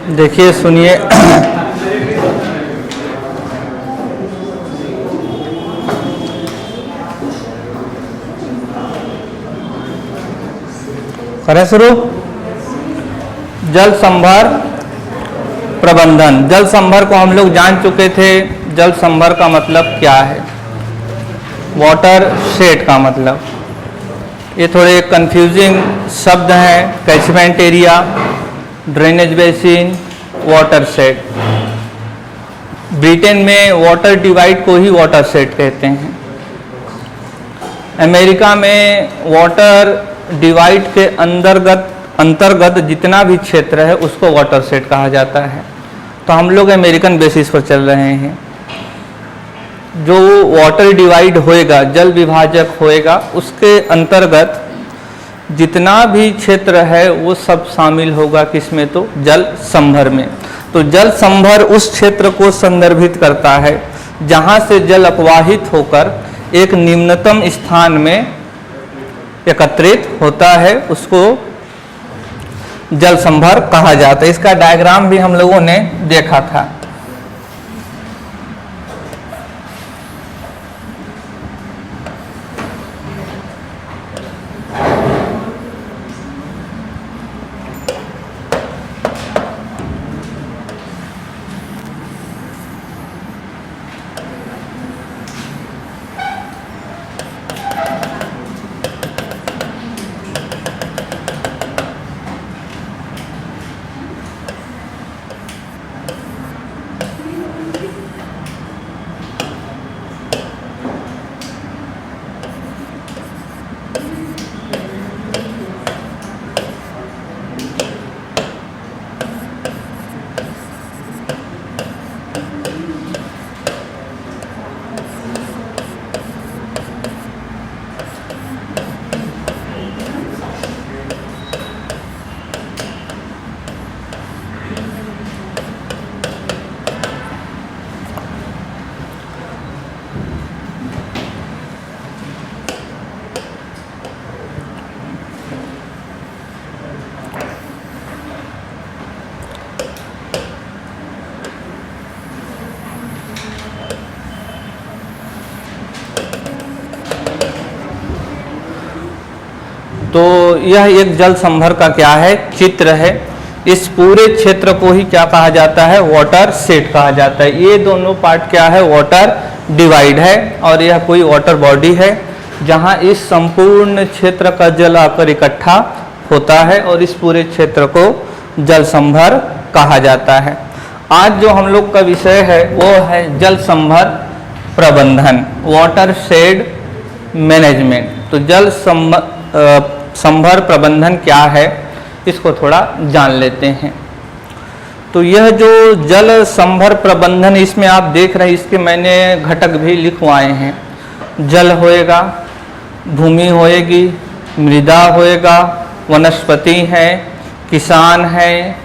देखिए सुनिए। करें शुरू। जल संभर प्रबंधन। जल संभर को हम लोग जान चुके थे। जल संभर का मतलब क्या है, वाटर शेड का मतलब। ये थोड़े कंफ्यूजिंग शब्द हैं। Catchment area, drainage basin, water shade. Britain में वाटर डिवाइड को ही वाटर शेड कहते हैं। अमेरिका में वाटर डिवाइड के अंतर्गत जितना भी क्षेत्र है उसको वाटर शेड कहा जाता है। तो हम लोग अमेरिकन बेसिस पर चल रहे हैं। जो वाटर डिवाइड होएगा, जल विभाजक होएगा, उसके अंतर्गत जितना भी क्षेत्र है वो सब शामिल होगा किसमें, तो जल संभर में। तो जल संभर उस क्षेत्र को संदर्भित करता है जहाँ से जल अपवाहित होकर एक निम्नतम स्थान में एकत्रित होता है, उसको जल संभर कहा जाता है। इसका डायग्राम भी हम लोगों ने देखा था। तो यह एक जल संभर का क्या है, चित्र है। इस पूरे क्षेत्र को ही क्या कहा जाता है, वाटर शेड कहा जाता है। ये दोनों पार्ट क्या है, वाटर डिवाइड है, और यह कोई वाटर बॉडी है जहां इस संपूर्ण क्षेत्र का जल आकर इकट्ठा होता है, और इस पूरे क्षेत्र को जल संभर कहा जाता है। आज जो हम लोग का विषय है वो है जल संभर प्रबंधन, वाटर शेड मैनेजमेंट। तो जल संभर प्रबंधन क्या है, इसको थोड़ा जान लेते हैं। तो यह जो जल संभर प्रबंधन, इसमें आप देख रहे हैं, इसके मैंने घटक भी लिखवाए हैं। जल होएगा, भूमि होएगी, मृदा होएगा, वनस्पति है, किसान है,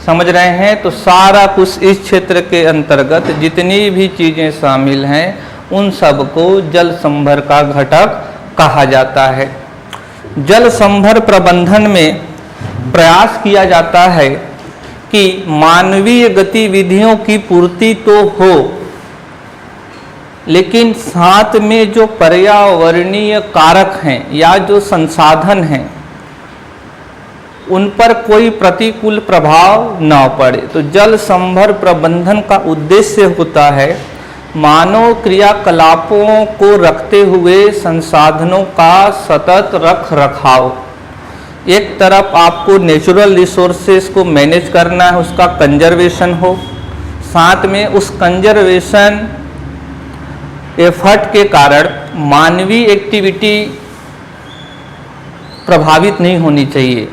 समझ रहे हैं। तो सारा कुछ इस क्षेत्र के अंतर्गत जितनी भी चीज़ें शामिल हैं उन सब को जल संभर का घटक कहा जाता है। जल संभर प्रबंधन में प्रयास किया जाता है कि मानवीय गतिविधियों की पूर्ति तो हो, लेकिन साथ में जो पर्यावरणीय कारक हैं या जो संसाधन हैं उन पर कोई प्रतिकूल प्रभाव न पड़े। तो जल संभर प्रबंधन का उद्देश्य होता है मानव क्रियाकलापों को रखते हुए संसाधनों का सतत रख रखाव। एक तरफ आपको नेचुरल रिसोर्सेज को मैनेज करना है, उसका कंजर्वेशन हो, साथ में उस कंजर्वेशन एफर्ट के कारण मानवीय एक्टिविटी प्रभावित नहीं होनी चाहिए।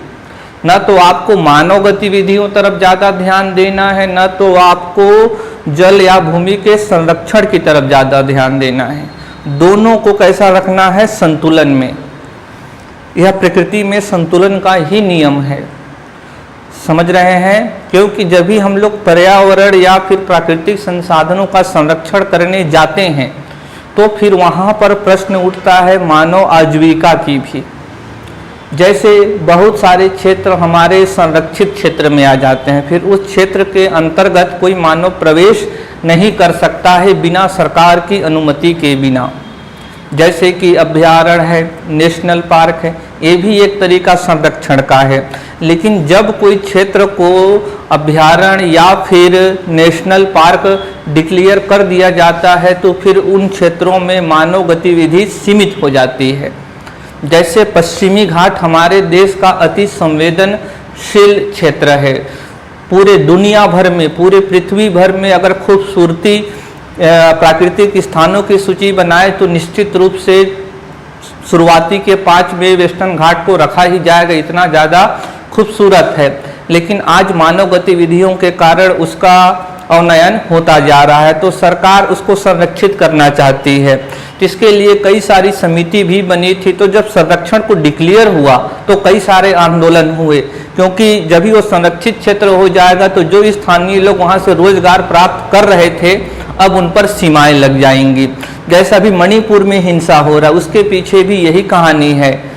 न तो आपको मानव गतिविधियों तरफ ज़्यादा ध्यान देना है, न तो आपको जल या भूमि के संरक्षण की तरफ ज़्यादा ध्यान देना है। दोनों को कैसा रखना है, संतुलन में। यह प्रकृति में संतुलन का ही नियम है, समझ रहे हैं। क्योंकि जब भी हम लोग पर्यावरण या फिर प्राकृतिक संसाधनों का संरक्षण करने जाते हैं तो फिर वहाँ पर प्रश्न उठता है मानव आजीविका की भी। जैसे बहुत सारे क्षेत्र हमारे संरक्षित क्षेत्र में आ जाते हैं, फिर उस क्षेत्र के अंतर्गत कोई मानव प्रवेश नहीं कर सकता है बिना सरकार की अनुमति के बिना। जैसे कि अभ्यारण्य है, नेशनल पार्क है, ये भी एक तरीका संरक्षण का है। लेकिन जब कोई क्षेत्र को अभ्यारण्य या फिर नेशनल पार्क डिक्लेयर कर दिया जाता है तो फिर उन क्षेत्रों में मानव गतिविधि सीमित हो जाती है। जैसे पश्चिमी घाट हमारे देश का अति संवेदनशील क्षेत्र है। पूरे दुनिया भर में, पूरे पृथ्वी भर में अगर खूबसूरती प्राकृतिक स्थानों की सूची बनाए तो निश्चित रूप से शुरुआती के 5 में वेस्टर्न घाट को रखा ही जाएगा, इतना ज़्यादा खूबसूरत है। लेकिन आज मानव गतिविधियों के कारण उसका अवनयन होता जा रहा है, तो सरकार उसको संरक्षित करना चाहती है। इसके लिए कई सारी समिति भी बनी थी। तो जब संरक्षण को डिक्लेयर हुआ तो कई सारे आंदोलन हुए, क्योंकि जब भी वो संरक्षित क्षेत्र हो जाएगा तो जो स्थानीय लोग वहाँ से रोजगार प्राप्त कर रहे थे अब उन पर सीमाएं लग जाएंगी। जैसा भी मणिपुर में हिंसा हो रहा है उसके पीछे भी यही कहानी है।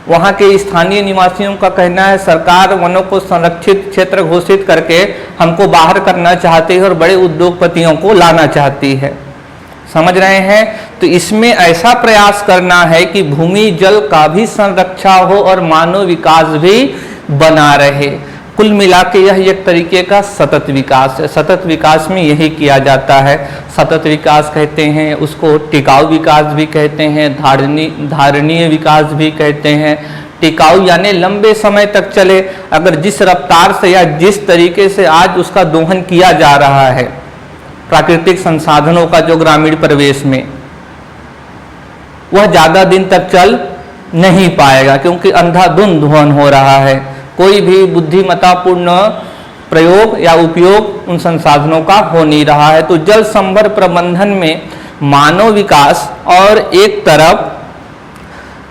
वहाँ के स्थानीय निवासियों का कहना है सरकार वनों को संरक्षित क्षेत्र घोषित करके हमको बाहर करना चाहती है और बड़े उद्योगपतियों को लाना चाहती है। समझ रहे हैं? तो इसमें ऐसा प्रयास करना है कि भूमि जल का भी संरक्षण हो और मानव विकास भी बना रहे। कुल मिला के यह एक तरीके का सतत विकास है। सतत विकास में यही किया जाता है। सतत विकास कहते हैं उसको, टिकाऊ विकास भी कहते हैं, धारणीय विकास भी कहते हैं। टिकाऊ यानी लंबे समय तक चले। अगर जिस रफ्तार से या जिस तरीके से आज उसका दोहन किया जा रहा है प्राकृतिक संसाधनों का जो ग्रामीण परिवेश में, वह ज़्यादा दिन तक चल नहीं पाएगा क्योंकि अंधाधुंध दोहन हो रहा है। कोई भी बुद्धिमत्तापूर्ण प्रयोग या उपयोग उन संसाधनों का हो नहीं रहा है। तो जल संभर प्रबंधन में मानव विकास और एक तरफ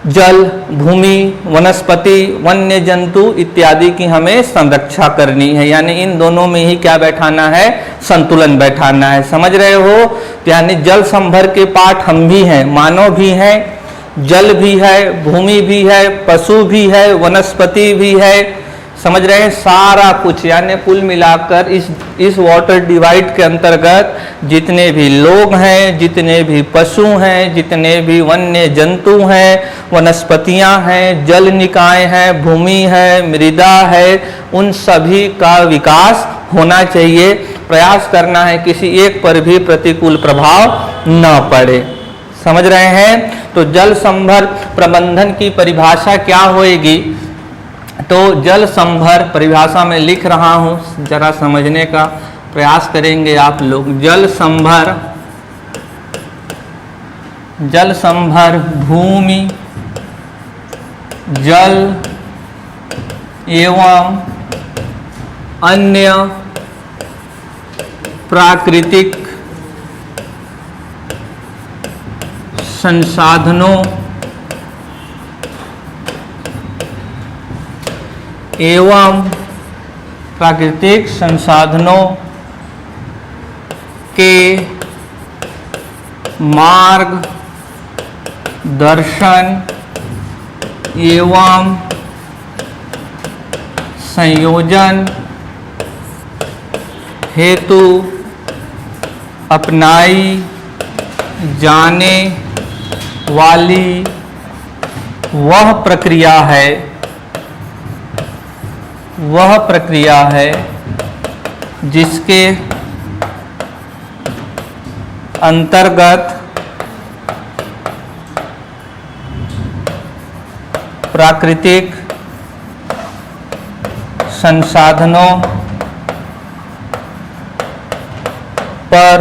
जल, भूमि, वनस्पति, वन्य जंतु इत्यादि की हमें संरक्षा करनी है। यानी इन दोनों में ही क्या बैठाना है? संतुलन बैठाना है। समझ रहे हो? यानी जल संभर के पाठ हम भी हैं, मानव भी हैं, जल भी है, भूमि भी है, पशु भी है, वनस्पति भी है। समझ रहे हैं? सारा कुछ, यानी कुल मिलाकर इस वाटर डिवाइड के अंतर्गत जितने भी लोग हैं, जितने भी पशु हैं, जितने भी वन्य जंतु हैं, वनस्पतियां हैं, जल निकाय हैं, भूमि है, मृदा है, उन सभी का विकास होना चाहिए। प्रयास करना है किसी एक पर भी प्रतिकूल प्रभाव न पड़े। समझ रहे हैं? तो जल संभर प्रबंधन की परिभाषा क्या होएगी? तो जल संभर परिभाषा में लिख रहा हूं, जरा समझने का प्रयास करेंगे आप लोग। जल संभर भूमि, जल एवं अन्य प्राकृतिक संसाधनों एवं प्राकृतिक संसाधनों के मार्ग दर्शन एवं संयोजन हेतु अपनाई जाने वाली वह प्रक्रिया है जिसके अंतर्गत प्राकृतिक संसाधनों पर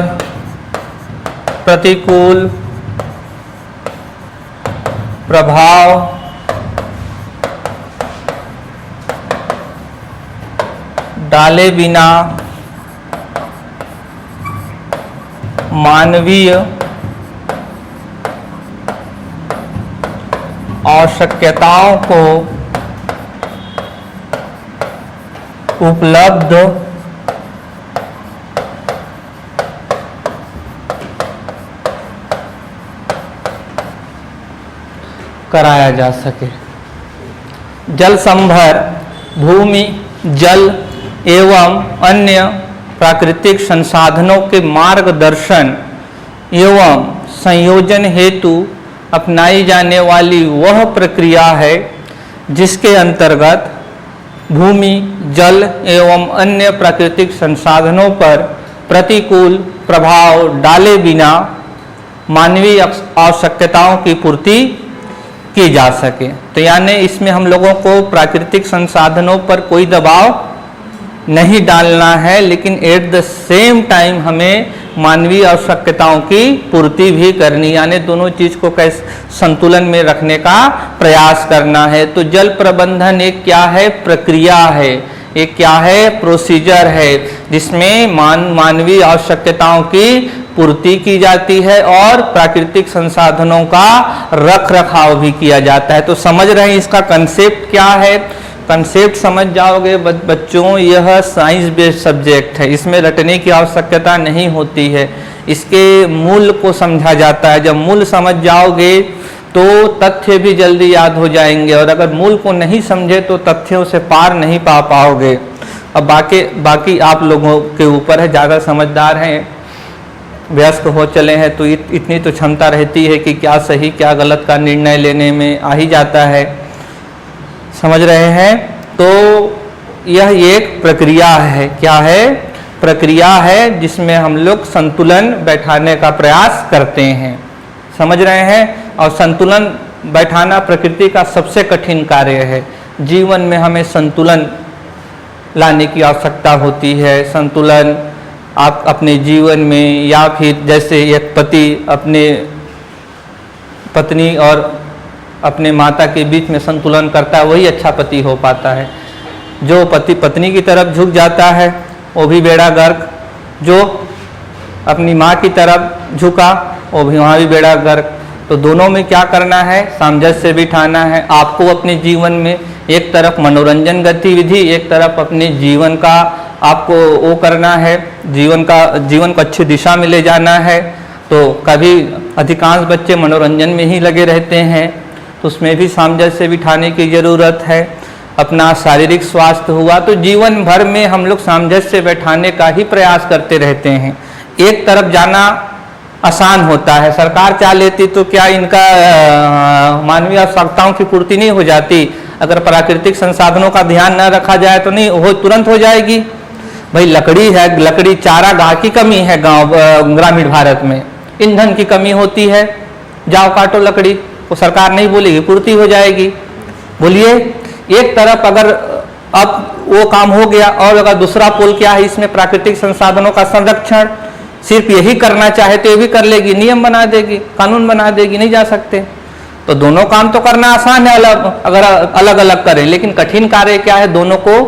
प्रतिकूल प्रभाव डाले बिना मानवीय आवश्यकताओं को उपलब्ध कराया जा सके। जल संभर भूमि, जल एवं अन्य प्राकृतिक संसाधनों के मार्गदर्शन एवं संयोजन हेतु अपनाई जाने वाली वह प्रक्रिया है जिसके अंतर्गत भूमि, जल एवं अन्य प्राकृतिक संसाधनों पर प्रतिकूल प्रभाव डाले बिना मानवीय आवश्यकताओं की पूर्ति की जा सके। तो यानी इसमें हम लोगों को प्राकृतिक संसाधनों पर कोई दबाव नहीं डालना है, लेकिन एट द सेम टाइम हमें मानवीय आवश्यकताओं की पूर्ति भी करनी, यानी दोनों चीज को कैसे संतुलन में रखने का प्रयास करना है। तो जल प्रबंधन एक क्या है? प्रक्रिया है, एक क्या है? प्रोसीजर है, जिसमें मानवीय आवश्यकताओं की पूर्ति की जाती है और प्राकृतिक संसाधनों का रख रखाव भी किया जाता है। तो समझ रहे हैं इसका कंसेप्ट क्या है? कंसेप्ट समझ जाओगे बच्चों, यह साइंस बेस्ड सब्जेक्ट है, इसमें रटने की आवश्यकता नहीं होती है, इसके मूल को समझा जाता है। जब मूल समझ जाओगे तो तथ्य भी जल्दी याद हो जाएंगे, और अगर मूल को नहीं समझे तो तथ्यों से पार नहीं पा पाओगे। अब बाकी आप लोगों के ऊपर है, ज़्यादा समझदार हैं, व्यस्त हो चले हैं तो इतनी तो क्षमता रहती है कि क्या सही क्या गलत का निर्णय लेने में आ ही जाता है। समझ रहे हैं? तो यह एक प्रक्रिया है। क्या है? प्रक्रिया है जिसमें हम लोग संतुलन बैठाने का प्रयास करते हैं। समझ रहे हैं? और संतुलन बैठाना प्रकृति का सबसे कठिन कार्य है। जीवन में हमें संतुलन लाने की आवश्यकता होती है। संतुलन आप अपने जीवन में, या फिर जैसे एक पति अपने पत्नी और अपने माता के बीच में संतुलन करता है, वही अच्छा पति हो पाता है। जो पति पत्नी की तरफ झुक जाता है वो भी बेड़ा गर्क, जो अपनी माँ की तरफ झुका वो भी वहाँ भी बेड़ा गर्क। तो दोनों में क्या करना है? सामंजस्य बिठाना है। आपको अपने जीवन में एक तरफ मनोरंजन गतिविधि, एक तरफ अपने जीवन का आपको वो करना है, जीवन को अच्छी दिशा में ले जाना है। तो कभी अधिकांश बच्चे मनोरंजन में ही लगे रहते हैं, तो उसमें भी सामंजस्य बिठाने की ज़रूरत है। अपना शारीरिक स्वास्थ्य हुआ तो जीवन भर में हम लोग सामंजस्य बैठाने का ही प्रयास करते रहते हैं। एक तरफ जाना आसान होता है, सरकार चाह लेती तो क्या इनका मानवीय आवश्यकताओं की पूर्ति नहीं हो जाती? अगर प्राकृतिक संसाधनों का ध्यान न रखा जाए तो नहीं हो, तुरंत हो जाएगी। भाई लकड़ी है, लकड़ी चारा गाह की कमी है, ग्रामीण भारत में ईंधन की कमी होती है, जाओ काटो लकड़ी, वो सरकार नहीं बोलेगी, पूर्ति हो जाएगी। बोलिए, एक तरफ अगर अब वो काम हो गया, और अगर दूसरा पोल क्या है इसमें? प्राकृतिक संसाधनों का संरक्षण। सिर्फ यही करना चाहे तो ये भी कर लेगी, नियम बना देगी, कानून बना देगी, नहीं जा सकते। तो दोनों काम तो करना आसान है अगर अलग अलग करें, लेकिन कठिन कार्य क्या है? दोनों को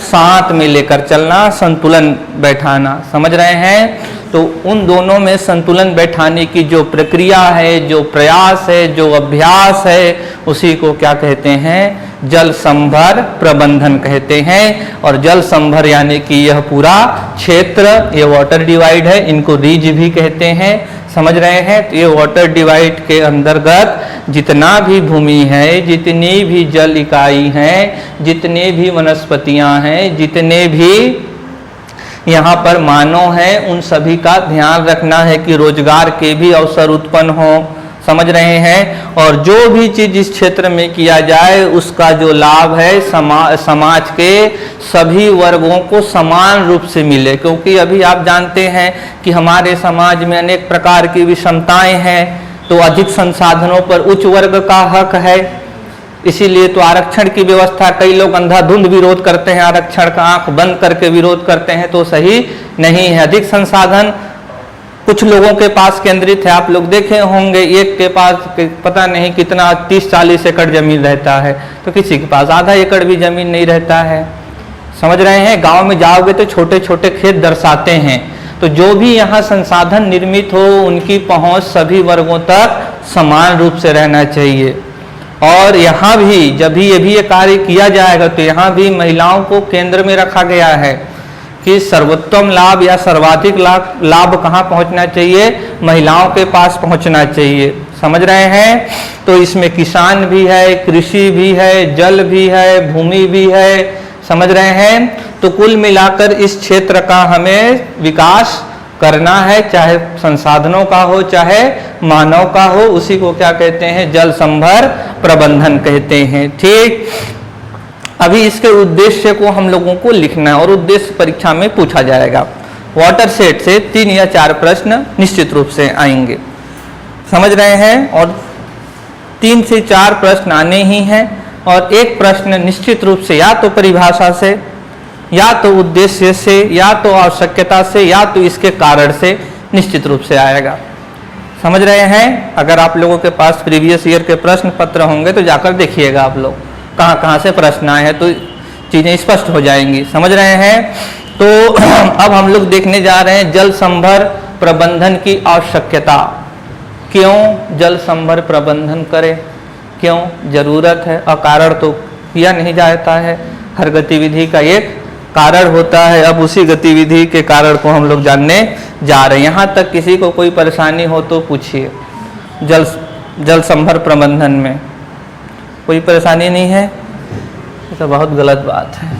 साथ में लेकर चलना, संतुलन बैठाना। समझ रहे हैं? तो उन दोनों में संतुलन बैठाने की जो प्रक्रिया है, जो प्रयास है, जो अभ्यास है, उसी को क्या कहते हैं? जल संभर प्रबंधन कहते हैं। और जल संभर यानी कि यह पूरा क्षेत्र, ये वाटर डिवाइड है, इनको रीज भी कहते हैं। समझ रहे हैं? तो ये वाटर डिवाइड के अंतर्गत जितना भी भूमि है, जितनी भी जल इकाई हैं, जितने भी वनस्पतियां हैं, जितने भी यहाँ पर मानव हैं, उन सभी का ध्यान रखना है कि रोजगार के भी अवसर उत्पन्न हो। समझ रहे हैं? और जो भी चीज इस क्षेत्र में किया जाए उसका जो लाभ है समाज के सभी वर्गों को समान रूप से मिले। क्योंकि अभी आप जानते हैं कि हमारे समाज में अनेक प्रकार की विषमताएं हैं, तो अधिक संसाधनों पर उच्च वर्ग का हक है, इसीलिए तो आरक्षण की व्यवस्था कई लोग अंधाधुंध विरोध करते हैं, आरक्षण का आंख बंद करके विरोध करते हैं, तो सही नहीं है। अधिक संसाधन कुछ लोगों के पास केंद्रित है। आप लोग देखे होंगे एक के पास पता नहीं कितना 30-40 एकड़ जमीन रहता है, तो किसी के पास आधा एकड़ भी जमीन नहीं रहता है। समझ रहे हैं? गांव में जाओगे तो छोटे छोटे खेत दर्शाते हैं। तो जो भी यहाँ संसाधन निर्मित हो उनकी पहुंच सभी वर्गों तक समान रूप से रहना चाहिए। और यहाँ भी जब भी ये कार्य किया जाएगा तो यहाँ भी महिलाओं को केंद्र में रखा गया है कि सर्वोत्तम लाभ या सर्वाधिक लाभ कहाँ पहुँचना चाहिए? महिलाओं के पास पहुँचना चाहिए। समझ रहे हैं? तो इसमें किसान भी है, कृषि भी है, जल भी है, भूमि भी है, समझ रहे हैं? तो कुल मिलाकर इस क्षेत्र का हमें विकास करना है, चाहे संसाधनों का हो चाहे मानव का हो, उसी को क्या कहते हैं? जल संभर प्रबंधन कहते हैं। ठीक, अभी इसके उद्देश्य को हम लोगों को लिखना है और उद्देश्य परीक्षा में पूछा जाएगा। वाटर सेट से 3 या 4 प्रश्न निश्चित रूप से आएंगे, समझ रहे हैं? और 3 से 4 प्रश्न आने ही हैं और एक प्रश्न निश्चित रूप से या तो परिभाषा से, या तो उद्देश्य से, या तो आवश्यकता से, या तो इसके कारण से निश्चित रूप से आएगा। समझ रहे हैं? अगर आप लोगों के पास प्रीवियस ईयर के प्रश्न पत्र होंगे तो जाकर देखिएगा आप लोग कहाँ कहाँ से प्रश्न आए हैं, तो चीज़ें स्पष्ट हो जाएंगी। समझ रहे हैं? तो अब हम लोग देखने जा रहे हैं जल संभर प्रबंधन की आवश्यकता। क्यों जल संभर प्रबंधन करें, क्यों जरूरत है? अकारण तो किया नहीं जाता है, हर गतिविधि का एक कारण होता है। अब उसी गतिविधि के कारण को हम लोग जानने जा रहे हैं। यहाँ तक किसी को कोई परेशानी हो तो पूछिए। जल संभर प्रबंधन में कोई परेशानी नहीं है? ये तो बहुत गलत बात है।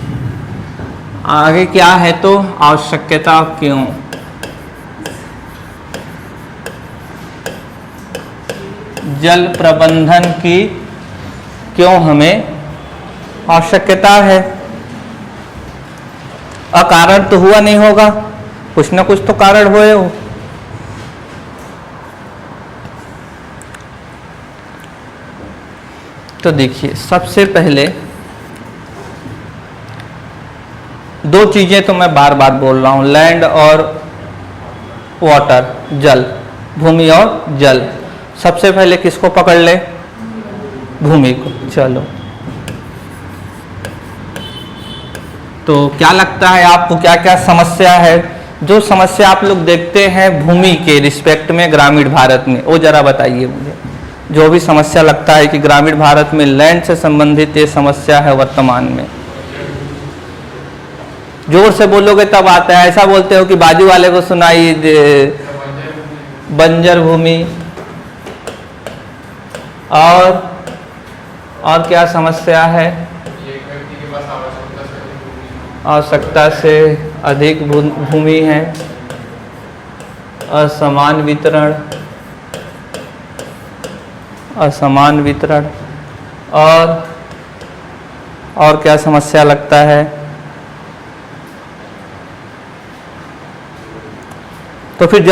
आगे क्या है? तो आवश्यकता क्यों, जल प्रबंधन की क्यों हमें आवश्यकता है? अकारण तो हुआ नहीं होगा, कुछ ना कुछ तो कारण हुए हो। तो देखिए, सबसे पहले 2 चीजें तो मैं बार बार बोल रहा हूं, लैंड और वाटर, जल, भूमि और जल। सबसे पहले किसको पकड़ ले? भूमि को। चलो, तो क्या लगता है आपको, क्या क्या समस्या है? जो समस्या आप लोग देखते हैं भूमि के रिस्पेक्ट में ग्रामीण भारत में, वो जरा बताइए मुझे। जो भी समस्या लगता है कि ग्रामीण भारत में लैंड से संबंधित ये समस्या है वर्तमान में, जोर से बोलोगे तब आता है। ऐसा बोलते हो कि बाजू वाले को सुनाई दे। बंजर भूमि और क्या समस्या है? आवश्यकता से अधिक भूमि है, असमान वितरण, असमान वितरण, और क्या समस्या लगता है? तो फिर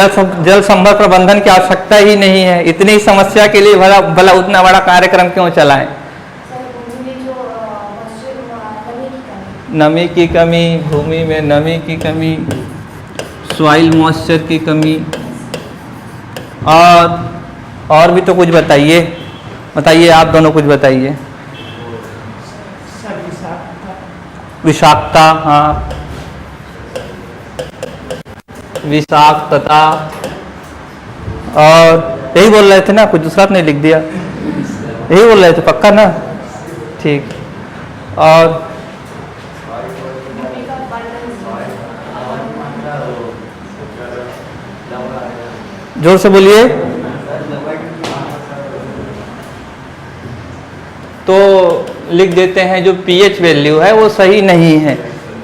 जल संभर प्रबंधन की आवश्यकता ही नहीं है। इतनी समस्या के लिए भला उतना बड़ा कार्यक्रम क्यों चलाएं? नमी की कमी, भूमि में नमी की कमी, सॉइल मॉइस्चर की कमी, और भी तो कुछ बताइए। बताइए, आप दोनों कुछ बताइए। विषाक्तता, हाँ, विषाक्तता, और यही बोल रहे थे ना, कुछ दूसरा नहीं लिख दिया? यही बोल रहे थे पक्का ना? ठीक। और जोर से बोलिए। तो लिख देते हैं जो पीएच वैल्यू है वो सही नहीं है,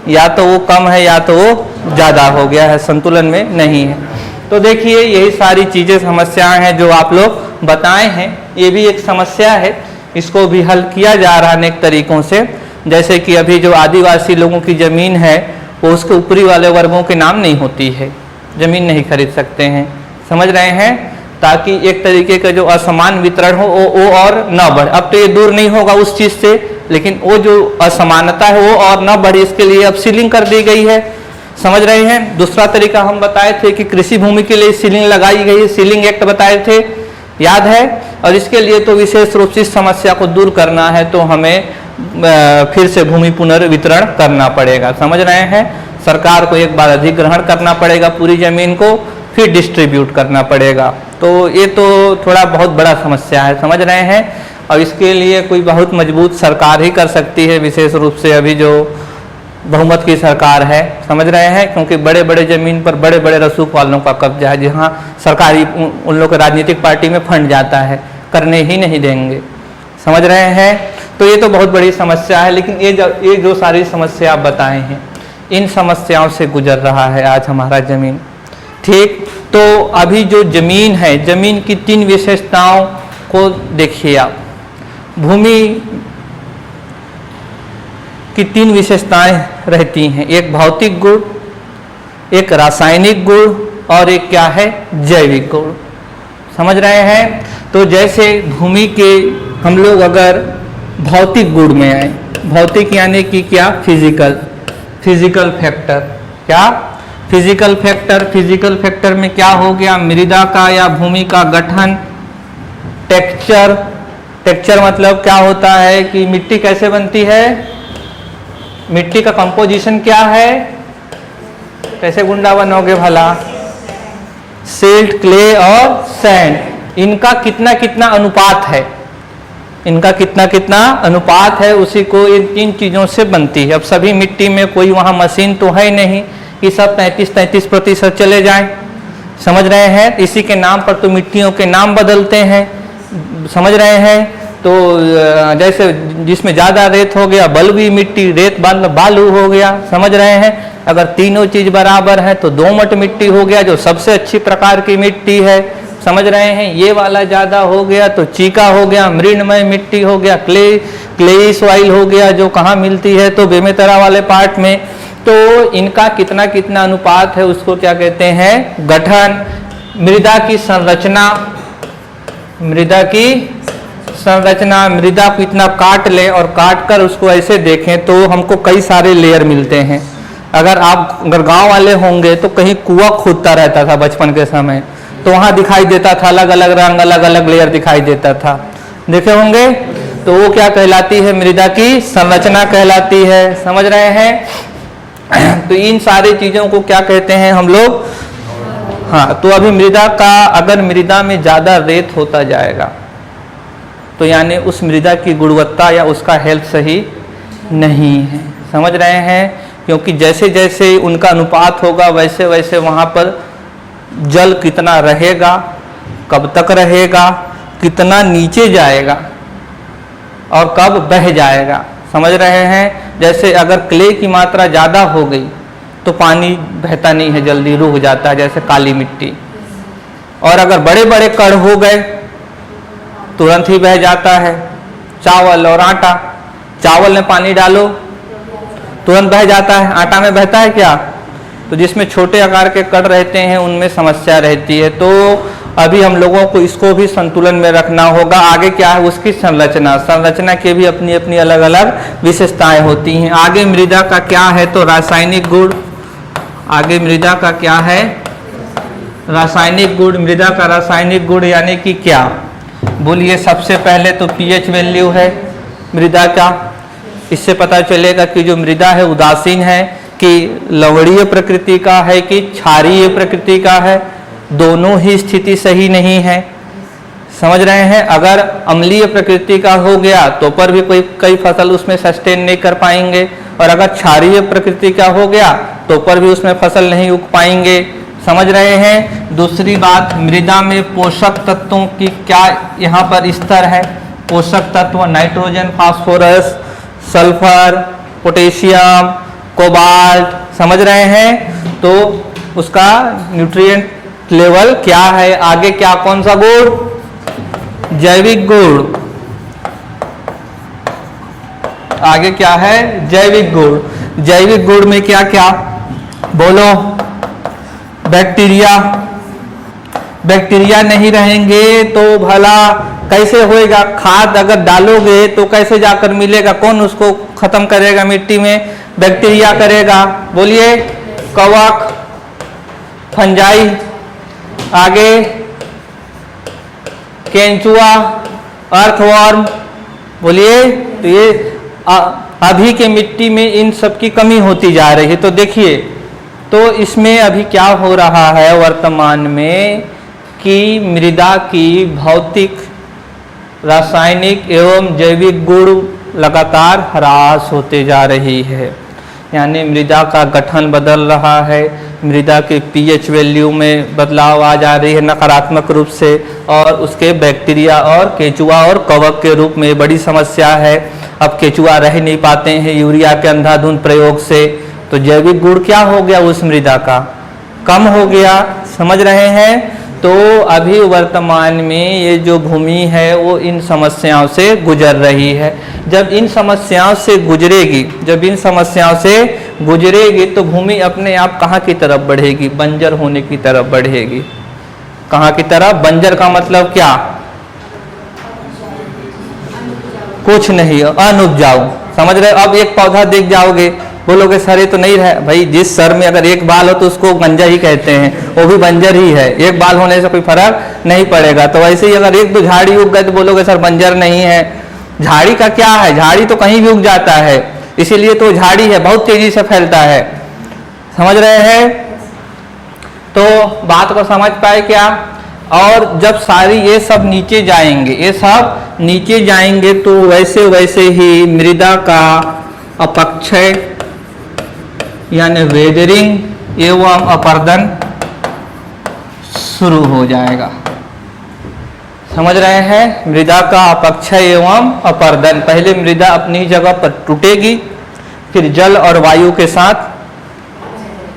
या तो वो कम है या तो वो ज़्यादा हो गया है, संतुलन में नहीं है। तो देखिए, यही सारी चीज़ें समस्याएं हैं जो आप लोग बताए हैं। ये भी एक समस्या है, इसको भी हल किया जा रहा है अनेक तरीकों से। जैसे कि अभी जो आदिवासी लोगों की ज़मीन है वो उसके ऊपरी वाले वर्गों के नाम नहीं होती है, ज़मीन नहीं खरीद सकते हैं, समझ रहे हैं? ताकि एक तरीके का जो असमान वितरण हो वो और न बढ़े। अब तो ये दूर नहीं होगा उस चीज़ से, लेकिन वो जो असमानता है वो और न बढ़े, इसके लिए अब सीलिंग कर दी गई है, समझ रहे हैं? दूसरा तरीका हम बताए थे कि कृषि भूमि के लिए सीलिंग लगाई गई है, सीलिंग एक्ट बताए थे, याद है? और इसके लिए तो विशेष रूप से इस समस्या को दूर करना है तो हमें फिर से भूमि पुनर्वितरण करना पड़ेगा, समझ रहे हैं? सरकार को एक बार अधिग्रहण करना पड़ेगा पूरी जमीन को, फिर डिस्ट्रीब्यूट करना पड़ेगा। तो ये तो थोड़ा बहुत बड़ा समस्या है, समझ रहे हैं? और इसके लिए कोई बहुत मजबूत सरकार ही कर सकती है, विशेष रूप से अभी जो बहुमत की सरकार है, समझ रहे हैं, क्योंकि बड़े बड़े जमीन पर बड़े बड़े रसूख वालों का कब्जा है, जहाँ सरकारी उन लोग के राजनीतिक पार्टी में फंड जाता है, करने ही नहीं देंगे, समझ रहे हैं। तो ये तो बहुत बड़ी समस्या है, लेकिन ये जो सारी समस्या आप बताए हैं, इन समस्याओं से गुजर रहा है आज हमारा ज़मीन। ठीक, तो अभी जो ज़मीन है, ज़मीन की 3 विशेषताओं को देखिए आप। भूमि की 3 विशेषताएं रहती हैं, एक भौतिक गुण, एक रासायनिक गुण और एक क्या है, जैविक गुण, समझ रहे हैं। तो जैसे भूमि के हम लोग अगर भौतिक गुण में आए, भौतिक यानी कि क्या, फिजिकल फैक्टर, क्या फिजिकल फैक्टर में क्या हो गया, मृदा का या भूमि का गठन, टेक्सचर मतलब क्या होता है कि मिट्टी कैसे बनती है, मिट्टी का कंपोजिशन क्या है, कैसे गुंडा बनोगे भला, सिल्ट, क्ले और सैंड, इनका कितना कितना अनुपात है, इनका कितना कितना अनुपात है, उसी को इन 3 चीज़ों से बनती है। अब सभी मिट्टी में कोई वहाँ मशीन तो है नहीं कि सब 33% चले जाएं, समझ रहे हैं। इसी के नाम पर तो मिट्टियों के नाम बदलते हैं, समझ रहे हैं। तो जैसे जिसमें ज़्यादा रेत हो गया बलुई मिट्टी, रेत बालू हो गया, समझ रहे हैं। अगर तीनों चीज़ बराबर है तो दोमट मिट्टी हो गया, जो सबसे अच्छी प्रकार की मिट्टी है, समझ रहे हैं। ये वाला ज़्यादा हो गया तो चीका हो गया, मृणमय मिट्टी हो गया, क्लेई सॉइल हो गया, जो कहाँ मिलती है तो बेमेतरा वाले पार्ट में। तो इनका कितना कितना अनुपात है, उसको क्या कहते हैं, गठन। मृदा की संरचना, मृदा को इतना काट ले और काट कर उसको ऐसे देखें तो हमको कई सारे लेयर मिलते हैं। अगर गांव वाले होंगे तो कहीं कुआं खोदता रहता था बचपन के समय, तो वहाँ दिखाई देता था अलग अलग रंग, अलग अलग लेयर दिखाई देता था, देखे होंगे। तो वो क्या कहलाती है, मृदा की संरचना कहलाती है, समझ रहे हैं। तो इन सारी चीज़ों को क्या कहते हैं हम लोग। हाँ, तो अभी मृदा का, अगर मृदा में ज़्यादा रेत होता जाएगा तो यानी उस मृदा की गुणवत्ता या उसका हेल्थ सही नहीं है, समझ रहे हैं। क्योंकि जैसे जैसे उनका अनुपात होगा वैसे वैसे वहाँ पर जल कितना रहेगा, कब तक रहेगा, कितना नीचे जाएगा और कब बह जाएगा, समझ रहे हैं। जैसे अगर क्ले की मात्रा ज़्यादा हो गई तो पानी बहता नहीं है, जल्दी रुक जाता है, जैसे काली मिट्टी। और अगर बड़े बड़े कण हो गए तुरंत ही बह जाता है। चावल और आटा, चावल में पानी डालो तुरंत बह जाता है, आटा में बहता है क्या। तो जिसमें छोटे आकार के कण रहते हैं उनमें समस्या रहती है। तो अभी हम लोगों को इसको भी संतुलन में रखना होगा। आगे क्या है, उसकी संरचना के भी अपनी अपनी अलग अलग विशेषताएं होती हैं। आगे मृदा का क्या है, तो रासायनिक गुण। आगे मृदा का क्या है, रासायनिक गुण। मृदा का रासायनिक गुण यानी कि क्या, बोलिए। सबसे पहले तो पीएच वैल्यू है मृदा का। इससे पता चलेगा कि जो मृदा है उदासीन है कि लवणीय प्रकृति का है कि क्षारीय प्रकृति का है। दोनों ही स्थिति सही नहीं है, समझ रहे हैं। अगर अम्लीय प्रकृति का हो गया तो पर भी कई फसल उसमें सस्टेन नहीं कर पाएंगे, और अगर क्षारीय प्रकृति का हो गया तो पर भी उसमें फसल नहीं उग पाएंगे, समझ रहे हैं। दूसरी बात, मृदा में पोषक तत्वों की क्या यहाँ पर स्तर है। पोषक तत्व nitrogen, phosphorus, sulphur, potassium, cobalt, समझ रहे हैं। तो उसका न्यूट्रिएंट लेवल क्या है। आगे क्या, कौन सा गुण, जैविक गुण। आगे क्या है, जैविक गुण। जैविक गुण में क्या क्या, बोलो। बैक्टीरिया नहीं रहेंगे तो भला कैसे होएगा। खाद अगर डालोगे तो कैसे जाकर मिलेगा, कौन उसको खत्म करेगा मिट्टी में, बैक्टीरिया करेगा। बोलिए, कवक, फंजाई, आगे केंचुआ, अर्थवर्म, बोलिए। तो ये अभी के मिट्टी में इन सब की कमी होती जा रही है। तो देखिए, तो इसमें अभी क्या हो रहा है वर्तमान में कि मृदा की भौतिक, रासायनिक एवं जैविक गुण लगातार ह्रास होते जा रही है। यानी मृदा का गठन बदल रहा है, मृदा के पीएच वैल्यू में बदलाव आ जा रही है नकारात्मक रूप से, और उसके बैक्टीरिया और केचुआ और कवक के रूप में बड़ी समस्या है। अब केचुआ रह नहीं पाते हैं यूरिया के अंधाधुंध प्रयोग से, तो जैविक गुण क्या हो गया उस मृदा का, कम हो गया। समझ रहे हैं? तो अभी वर्तमान में ये जो भूमि है वो इन समस्याओं से गुजर रही है। जब इन समस्याओं से गुजरेगी तो भूमि अपने आप कहाँ की तरफ बढ़ेगी? बंजर होने की तरफ बढ़ेगी। कहाँ की तरफ? बंजर का मतलब क्या? कुछ नहीं, अनउपजाऊ। समझ रहे? अब एक पौधा देख जाओगे, बोलोगे सर ये तो नहीं रहा भाई, जिस सर में अगर एक बाल हो तो उसको गंजा ही कहते हैं, वो भी बंजर ही है, एक बाल होने से कोई फर्क नहीं पड़ेगा। तो वैसे ही अगर एक दो झाड़ी उग गए तो बोलोगे सर बंजर नहीं है। झाड़ी का क्या है? झाड़ी तो कहीं भी उग जाता है, इसीलिए तो झाड़ी है, बहुत तेजी से फैलता है। समझ रहे हैं? तो बात को समझ पाए क्या? और जब सारी ये सब नीचे जाएंगे, तो वैसे वैसे ही मृदा का अपक्षय यानी वेदरिंग एवं अपर्दन शुरू हो जाएगा। समझ रहे हैं? मृदा का अपक्षय एवं अपर्दन, पहले मृदा अपनी जगह पर टूटेगी, फिर जल और वायु के साथ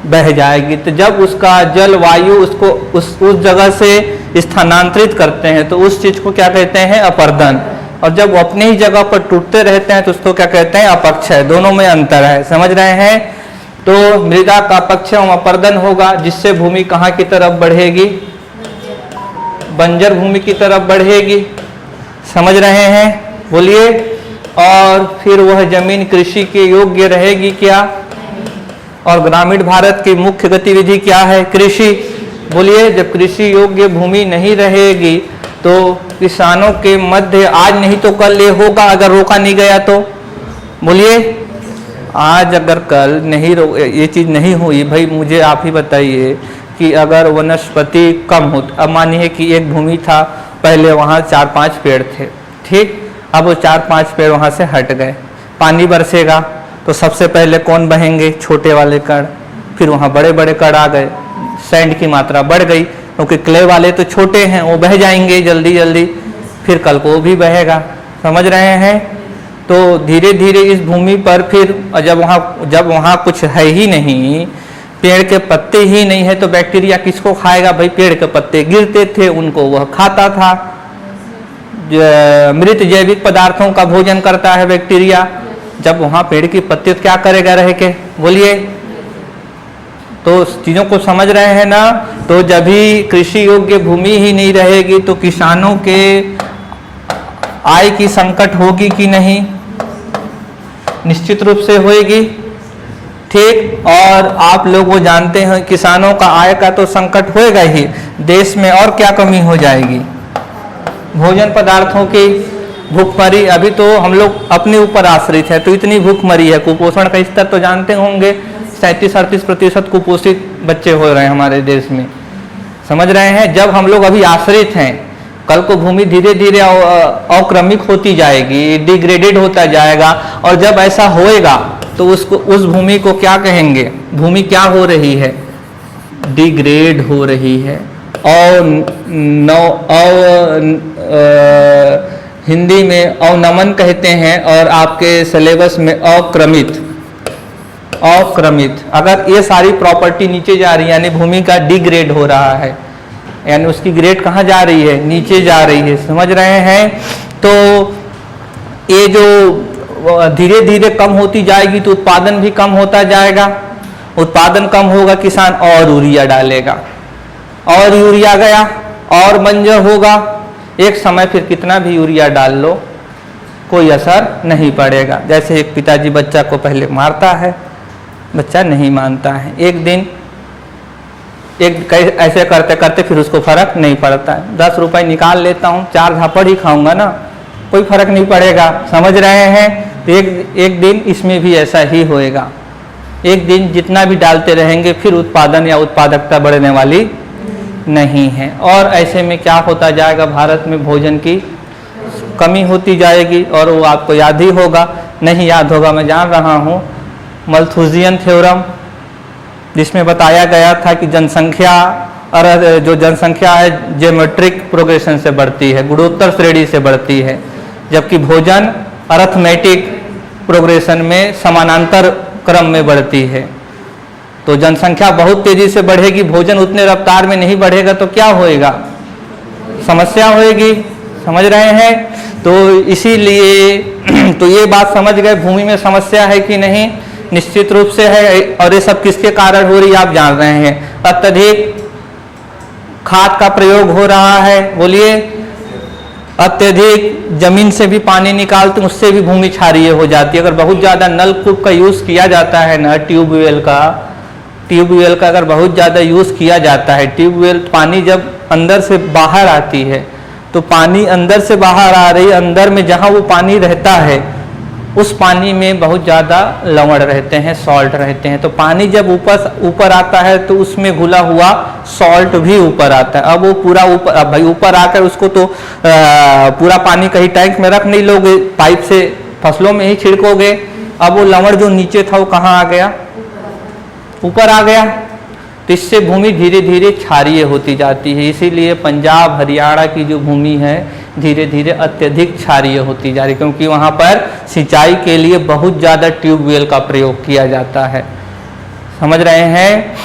बह जाएगी। तो जब उसका जल वायु उसको उस जगह से स्थानांतरित करते हैं तो उस चीज को क्या कहते हैं? अपर्दन। और जब वो अपने ही जगह पर टूटते रहते हैं तो उसको क्या कहते हैं? अपक्षय। दोनों में अंतर है। समझ रहे हैं? तो मृदा का अपक्षय एवं अपर्दन होगा, जिससे भूमि कहाँ की तरफ बढ़ेगी? बंजर भूमि की तरफ बढ़ेगी। समझ रहे हैं? बोलिए। और फिर वह जमीन कृषि के योग्य रहेगी क्या? और ग्रामीण भारत की मुख्य गतिविधि क्या है? कृषि। बोलिए। जब कृषि योग्य भूमि नहीं रहेगी तो किसानों के मध्य आज नहीं तो कल ये होगा, अगर रोका नहीं गया तो। बोलिए। आज अगर कल नहीं ये चीज़ नहीं हुई, भाई मुझे आप ही बताइए कि अगर वनस्पति कम हो, अब मानिए कि एक भूमि था, पहले वहाँ 4-5 पेड़ थे, ठीक, अब वो 4-5 पेड़ वहाँ से हट गए, पानी बरसेगा तो सबसे पहले कौन बहेंगे? छोटे वाले कण, फिर वहाँ बड़े बड़े कण आ गए, सैंड की मात्रा बढ़ गई, क्योंकि क्ले वाले तो छोटे हैं, वो बह जाएंगे जल्दी जल्दी, फिर कल को वो भी बहेगा। समझ रहे हैं? तो धीरे धीरे इस भूमि पर फिर जब वहाँ कुछ है ही नहीं, पेड़ के पत्ते ही नहीं है, तो बैक्टीरिया किसको खाएगा? भाई पेड़ के पत्ते गिरते थे उनको वह खाता था। मृत जैविक पदार्थों का भोजन करता है बैक्टीरिया। जब वहाँ पेड़ की पत्ते क्या करेगा रह के? बोलिए। तो चीज़ों को समझ रहे हैं ना? तो जब भी कृषि योग्य भूमि ही नहीं रहेगी तो किसानों के आय की संकट होगी कि नहीं? निश्चित रूप से होगी, ठीक। और आप लोग वो जानते हैं किसानों का आय का तो संकट होएगा ही, देश में और क्या कमी हो जाएगी? भोजन पदार्थों की भूखमरी। अभी तो हम लोग अपने ऊपर आश्रित है, तो इतनी भूखमरी है। कुपोषण का स्तर तो जानते होंगे, 37-38% कुपोषित बच्चे हो रहे हैं हमारे देश में। समझ रहे हैं? जब हम लोग अभी आश्रित हैं, कल को भूमि धीरे धीरे अक्रमिक होती जाएगी, डिग्रेडेड होता जाएगा, और जब ऐसा होएगा तो उस भूमि को क्या कहेंगे? भूमि क्या हो रही है? डिग्रेड हो रही है। और हिंदी में अवनमन कहते हैं, और आपके सिलेबस में अक्रमित। अगर ये सारी प्रॉपर्टी नीचे जा रही है, यानी भूमि का डिग्रेड हो रहा है, यानी उसकी ग्रेड कहाँ जा रही है? नीचे जा रही है। समझ रहे हैं? तो ये जो धीरे धीरे कम होती जाएगी तो उत्पादन भी कम होता जाएगा। उत्पादन कम होगा, किसान और यूरिया डालेगा, और यूरिया गया और बंजर होगा। एक समय फिर कितना भी यूरिया डाल लो कोई असर नहीं पड़ेगा। जैसे एक पिताजी बच्चा को पहले मारता है, बच्चा नहीं मानता है, एक दिन ऐसे करते करते फिर उसको फर्क नहीं पड़ता है। 10 रुपए निकाल लेता हूँ, 4 झापड़ ही खाऊंगा ना, कोई फर्क नहीं पड़ेगा। समझ रहे हैं? तो एक दिन इसमें भी ऐसा ही होएगा। एक दिन जितना भी डालते रहेंगे फिर उत्पादन या उत्पादकता बढ़ने वाली नहीं है। और ऐसे में क्या होता जाएगा? भारत में भोजन की कमी होती जाएगी। और वो आपको याद ही होगा, नहीं याद होगा मैं जान रहा हूँ, मल्थुजियन थ्योरम, जिसमें बताया गया था कि जनसंख्या और जो जनसंख्या है ज्योमेट्रिक प्रोग्रेशन से बढ़ती है, गुणोत्तर श्रेणी से बढ़ती है, जबकि भोजन अरिथमेटिक प्रोग्रेशन में समानांतर क्रम में बढ़ती है। तो जनसंख्या बहुत तेजी से बढ़ेगी, भोजन उतने रफ्तार में नहीं बढ़ेगा तो क्या होएगा, समस्या होएगी। समझ रहे हैं? तो इसीलिए तो ये बात समझ गए भूमि में समस्या है कि नहीं, निश्चित रूप से है। और ये सब किसके कारण हो रही है आप जान रहे हैं, अत्यधिक खाद का प्रयोग हो रहा है। बोलिए, अत्यधिक जमीन से भी पानी निकालते उससे भी भूमि क्षारीय हो जाती है। अगर बहुत ज़्यादा नलकूप का यूज़ किया जाता है ना, ट्यूबवेल का अगर बहुत ज़्यादा यूज़ किया जाता है, ट्यूबवेल पानी जब अंदर से बाहर आती है तो पानी अंदर से बाहर आ रही, अंदर में जहाँ वो पानी रहता है उस पानी में बहुत ज़्यादा लवण रहते हैं, सॉल्ट रहते हैं। तो पानी जब ऊपर आता है तो उसमें घुला हुआ सॉल्ट भी ऊपर आता है। अब वो पूरा ऊपर, अब भाई ऊपर आकर उसको तो पूरा पानी कहीं टैंक में रख नहीं लोगे, पाइप से फसलों में ही छिड़कोगे। अब वो लवण जो नीचे था वो कहाँ आ गया, ऊपर आ गया। तो इससे भूमि धीरे धीरे क्षारीय होती जाती है। इसीलिए पंजाब हरियाणा की जो भूमि है धीरे धीरे अत्यधिक क्षारीय होती जा रही, क्योंकि वहाँ पर सिंचाई के लिए बहुत ज़्यादा ट्यूबवेल का प्रयोग किया जाता है। समझ रहे हैं?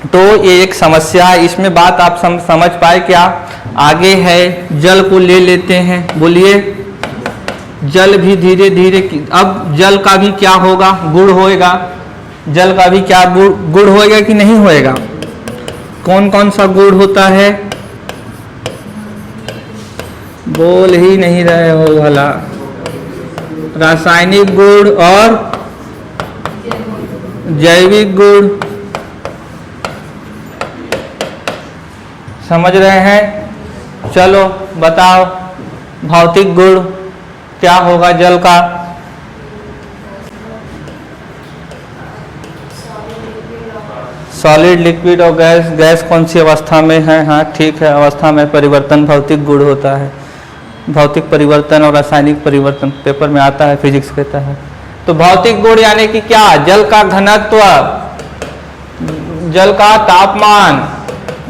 तो ये एक समस्या है, इसमें बात आप समझ पाए क्या? आगे है, जल को ले लेते हैं। बोलिए, जल भी धीरे धीरे, अब जल का भी क्या होगा, गुण होएगा। जल का भी क्या गुण होएगा कि नहीं होएगा? कौन कौन सा गुण होता है, बोल ही नहीं रहे हो भला। रासायनिक गुण और जैविक गुण, समझ रहे हैं? चलो बताओ, भौतिक गुण क्या होगा जल का? सॉलिड, लिक्विड और गैस। गैस कौन सी अवस्था में है? हाँ ठीक है, अवस्था में परिवर्तन भौतिक गुण होता है। भौतिक परिवर्तन और रासायनिक परिवर्तन पेपर में आता है, फिजिक्स कहता है। तो भौतिक गुण यानी कि क्या? जल का घनत्व, जल का तापमान,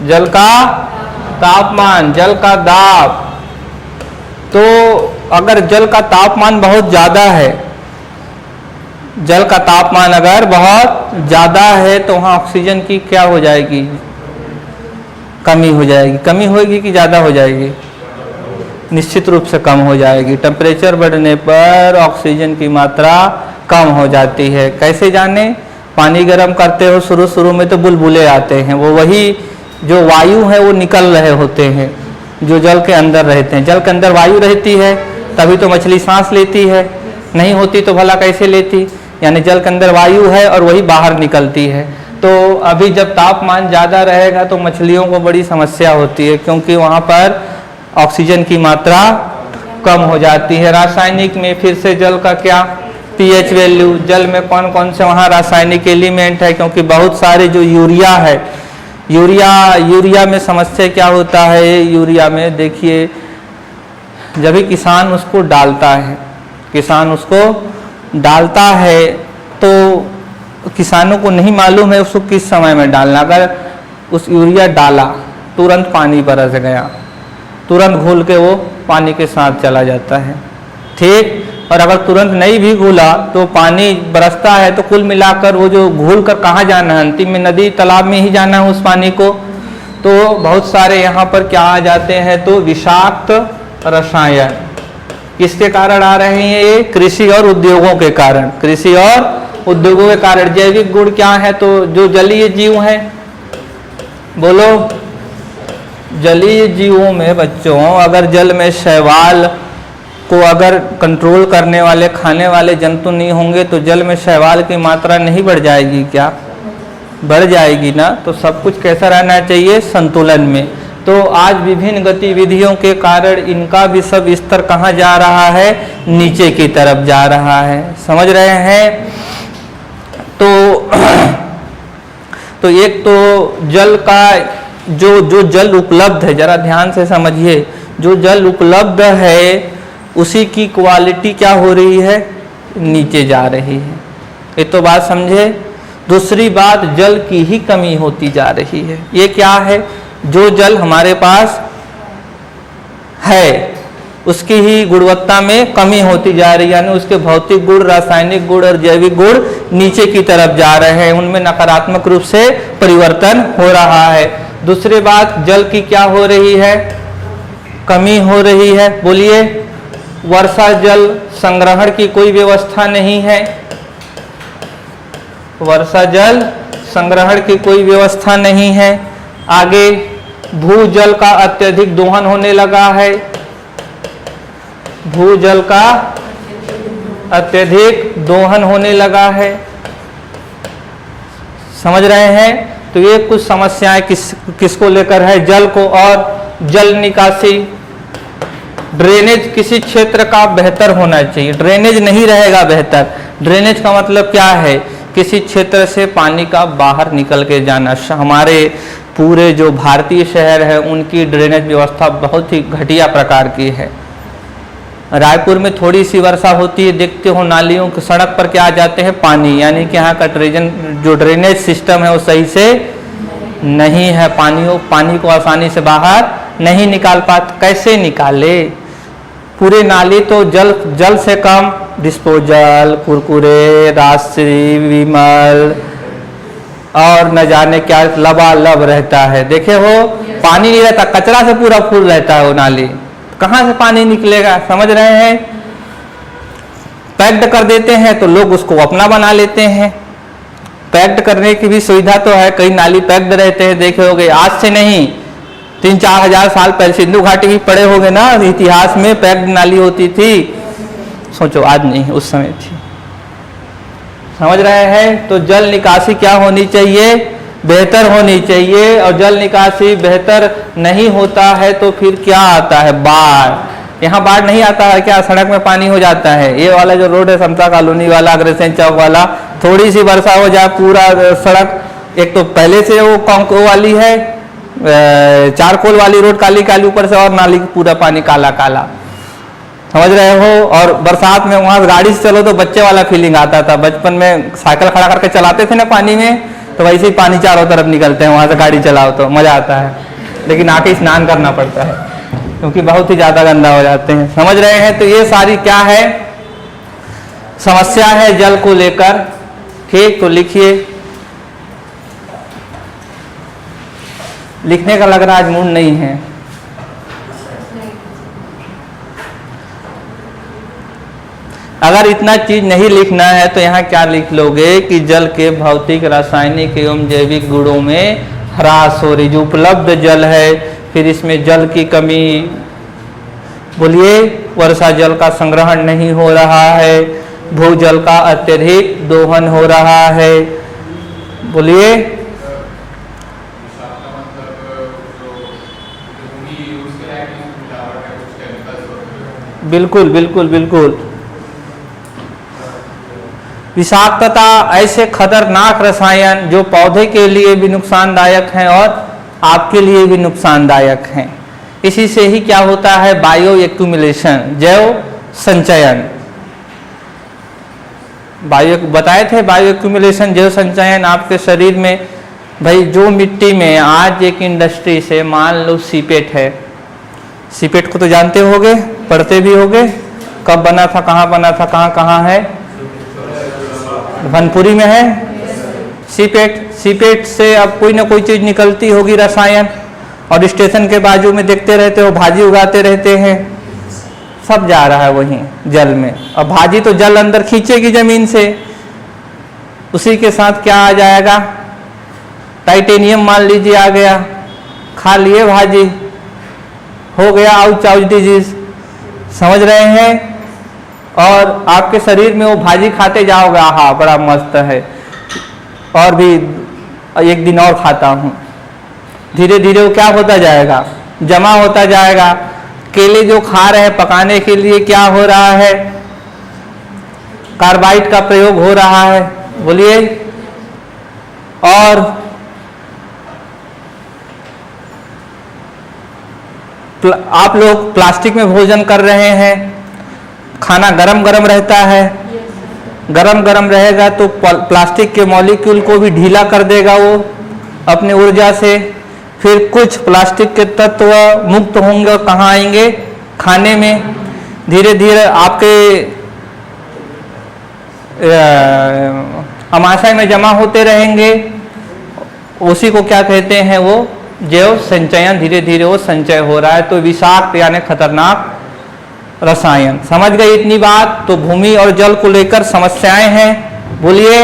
जल का तापमान, जल का दाब। तो अगर जल का तापमान बहुत ज़्यादा है, जल का तापमान अगर बहुत ज़्यादा है तो वहाँ ऑक्सीजन की क्या हो जाएगी, कमी हो जाएगी। कमी होगी कि ज़्यादा हो जाएगी? निश्चित रूप से कम हो जाएगी। टेम्परेचर बढ़ने पर ऑक्सीजन की मात्रा कम हो जाती है। कैसे जाने? पानी गर्म करते हो, शुरू शुरू में तो बुलबुले आते हैं, वो वही जो वायु है वो निकल रहे होते हैं जो जल के अंदर रहते हैं। जल के अंदर वायु रहती है तभी तो मछली सांस लेती है, नहीं होती तो भला कैसे लेती? यानी जल के अंदर वायु है और वही बाहर निकलती है। तो अभी जब तापमान ज़्यादा रहेगा तो मछलियों को बड़ी समस्या होती है, क्योंकि वहाँ पर ऑक्सीजन की मात्रा कम हो जाती है। रासायनिक में फिर से जल का क्या, पीएच वैल्यू, जल में कौन कौन से वहाँ रासायनिक एलिमेंट है, क्योंकि बहुत सारे जो यूरिया है, यूरिया में समस्या क्या होता है? यूरिया में देखिए, जब भी किसान उसको डालता है तो किसानों को नहीं मालूम है उसको किस समय में डालना। अगर उस यूरिया डाला, तुरंत पानी बरस गया, तुरंत घुल के वो पानी के साथ चला जाता है, ठीक। और अगर तुरंत नहीं भी घुला तो पानी बरसता है तो कुल मिलाकर वो जो घुल कर कहाँ जाना है, अंतिम में नदी तालाब में ही जाना है उस पानी को। तो बहुत सारे यहाँ पर क्या आ जाते हैं, तो विषाक्त रसायन किसके कारण आ रहे हैं? ये कृषि और उद्योगों के कारण, कृषि और उद्योगों के कारण। जैविक गुण क्या है? तो जो जलीय जीव हैं, बोलो, जलीय जीवों में बच्चों अगर जल में शैवाल को अगर कंट्रोल करने वाले, खाने वाले जंतु नहीं होंगे तो जल में शैवाल की मात्रा नहीं बढ़ जाएगी क्या? बढ़ जाएगी ना। तो सब कुछ कैसा रहना चाहिए? संतुलन में। तो आज विभिन्न गतिविधियों के कारण इनका भी सब स्तर कहाँ जा रहा है? नीचे की तरफ जा रहा है। समझ रहे हैं? तो एक तो जल का जो जल उपलब्ध है, जरा ध्यान से समझिए, जो जल उपलब्ध है उसी की क्वालिटी क्या हो रही है? नीचे जा रही है। ये तो बात समझे। दूसरी बात, जल की ही कमी होती जा रही है। ये क्या है? जो जल हमारे पास है उसकी ही गुणवत्ता में कमी होती जा रही है, यानी उसके भौतिक गुण, रासायनिक गुण और जैविक गुण नीचे की तरफ जा रहे हैं, उनमें नकारात्मक रूप से परिवर्तन हो रहा है। दूसरी बात, जल की क्या हो रही है? कमी हो रही है। बोलिए, वर्षा जल संग्रहण की कोई व्यवस्था नहीं है। वर्षा जल संग्रहण की कोई व्यवस्था नहीं है। आगे, भूजल का अत्यधिक दोहन होने लगा है। भूजल का अत्यधिक दोहन होने लगा है। समझ रहे हैं? तो ये कुछ समस्याएं किसको लेकर है? जल को। और जल निकासी, ड्रेनेज किसी क्षेत्र का बेहतर होना चाहिए। ड्रेनेज नहीं रहेगा बेहतर। ड्रेनेज का मतलब क्या है? किसी क्षेत्र से पानी का बाहर निकल के जाना। हमारे पूरे जो भारतीय शहर है उनकी ड्रेनेज व्यवस्था बहुत ही घटिया प्रकार की है। रायपुर में थोड़ी सी वर्षा होती है, देखते हो नालियों के सड़क पर क्या आ जाते हैं? पानी, यानी कि यहाँ का जो ड्रेनेज सिस्टम है वो सही से नहीं है। पानी को आसानी से बाहर नहीं निकाल पाते। कैसे निकाले? पूरे नाली तो जल से कम डिस्पोजल, कुरकुरे, राशि, विमल और न जाने क्या लबालब रहता है। देखे हो, पानी नहीं रहता, कचरा से पूरा फुल रहता है वो नाली। कहाँ से पानी निकलेगा? समझ रहे हैं? पैक्ड कर देते हैं तो लोग उसको अपना बना लेते हैं। पैक्ड करने की भी सुविधा तो है, कई नाली पैक्ड रहते हैं, देखे होंगे। आज से नहीं, 3-4 हजार साल पहले सिंधु घाटी भी पड़े होंगे ना, इतिहास में पैक्ड नाली होती थी। सोचो, आज नहीं, उस समय थी। समझ रहे हैं? तो जल निकासी क्या होनी चाहिए? बेहतर होनी चाहिए। और जल निकासी बेहतर नहीं होता है तो फिर क्या आता है? बाढ़। यहाँ बाढ़ नहीं आता है क्या? सड़क में पानी हो जाता है। ये वाला जो रोड है, समता कॉलोनी वाला, अग्रसेन चौक वाला, थोड़ी सी वर्षा हो जाए पूरा सड़क, एक तो पहले से वो कॉन्को वाली है, चारकोल वाली रोड काली काली, ऊपर से और नाली पूरा पानी काला काला। समझ रहे हो? और बरसात में वहां गाड़ी से चलो तो बच्चे वाला फीलिंग आता था। बचपन में साइकिल खड़ा करके चलाते थे ना पानी में, तो वैसे ही पानी चारों तरफ निकलते हैं, वहां से गाड़ी चलाओ तो मजा आता है। लेकिन आके स्नान करना पड़ता है क्योंकि बहुत ही ज्यादा गंदा हो जाते हैं। समझ रहे हैं? तो ये सारी क्या है? समस्या है जल को लेकर। ठीक, तो लिखिए। लिखने का लग रहा आज मूड नहीं है। अगर इतना चीज नहीं लिखना है तो यहाँ क्या लिख लोगे कि जल के भौतिक, रासायनिक एवं जैविक गुणों में ह्रास हो रही। जो उपलब्ध जल है, फिर इसमें जल की कमी। बोलिए, वर्षा जल का संग्रहण नहीं हो रहा है, भूजल का अत्यधिक दोहन हो रहा है। बोलिए, बिल्कुल बिल्कुल बिल्कुल। विषाक्तता, ऐसे खतरनाक रसायन जो पौधे के लिए भी नुकसानदायक हैं और आपके लिए भी नुकसानदायक हैं। इसी से ही क्या होता है? बायो एक्यूमुलेशन, जैव संचयन। बताए थे बायो एक्यूमुलेशन, जैव संचयन आपके शरीर में। भाई, जो मिट्टी में आज एक इंडस्ट्री से, मान लो सीपेट है, सीपेट को तो जानते होगे, पढ़ते भी होगे। कब बना था, कहाँ बना था, कहाँ कहाँ है? भनपुरी में है सीपेट। सीपेट से अब कोई ना कोई चीज निकलती होगी, रसायन। और स्टेशन के बाजू में देखते रहते हो, भाजी उगाते रहते हैं, सब जा रहा है वहीं जल में। और भाजी तो जल अंदर खींचेगी जमीन से, उसी के साथ क्या आ जाएगा? टाइटेनियम मान लीजिए आ गया, खा लिए भाजी, हो गया आउच आउच डिजीज। समझ रहे हैं? और आपके शरीर में वो भाजी खाते जाओगे, हाँ बड़ा मस्त है, और भी एक दिन और खाता हूँ। धीरे धीरे वो क्या होता जाएगा? जमा होता जाएगा। केले जो खा रहे हैं पकाने के लिए क्या हो रहा है? कार्बाइड का प्रयोग हो रहा है। बोलिए। और आप लोग प्लास्टिक में भोजन कर रहे हैं, खाना गरम गरम रहता है, गरम गरम रहेगा तो प्लास्टिक के मॉलिक्यूल को भी ढीला कर देगा वो अपनी ऊर्जा से। फिर कुछ प्लास्टिक के तत्व मुक्त होंगे और कहाँ आएंगे? खाने में। धीरे धीरे आपके अमाशय में जमा होते रहेंगे। उसी को क्या कहते हैं? वो जैव संचयन। धीरे धीरे वो संचय हो रहा है। तो विषाक्त यानी खतरनाक रसायन। समझ गए इतनी बात? तो भूमि और जल को लेकर समस्याएं हैं। बोलिए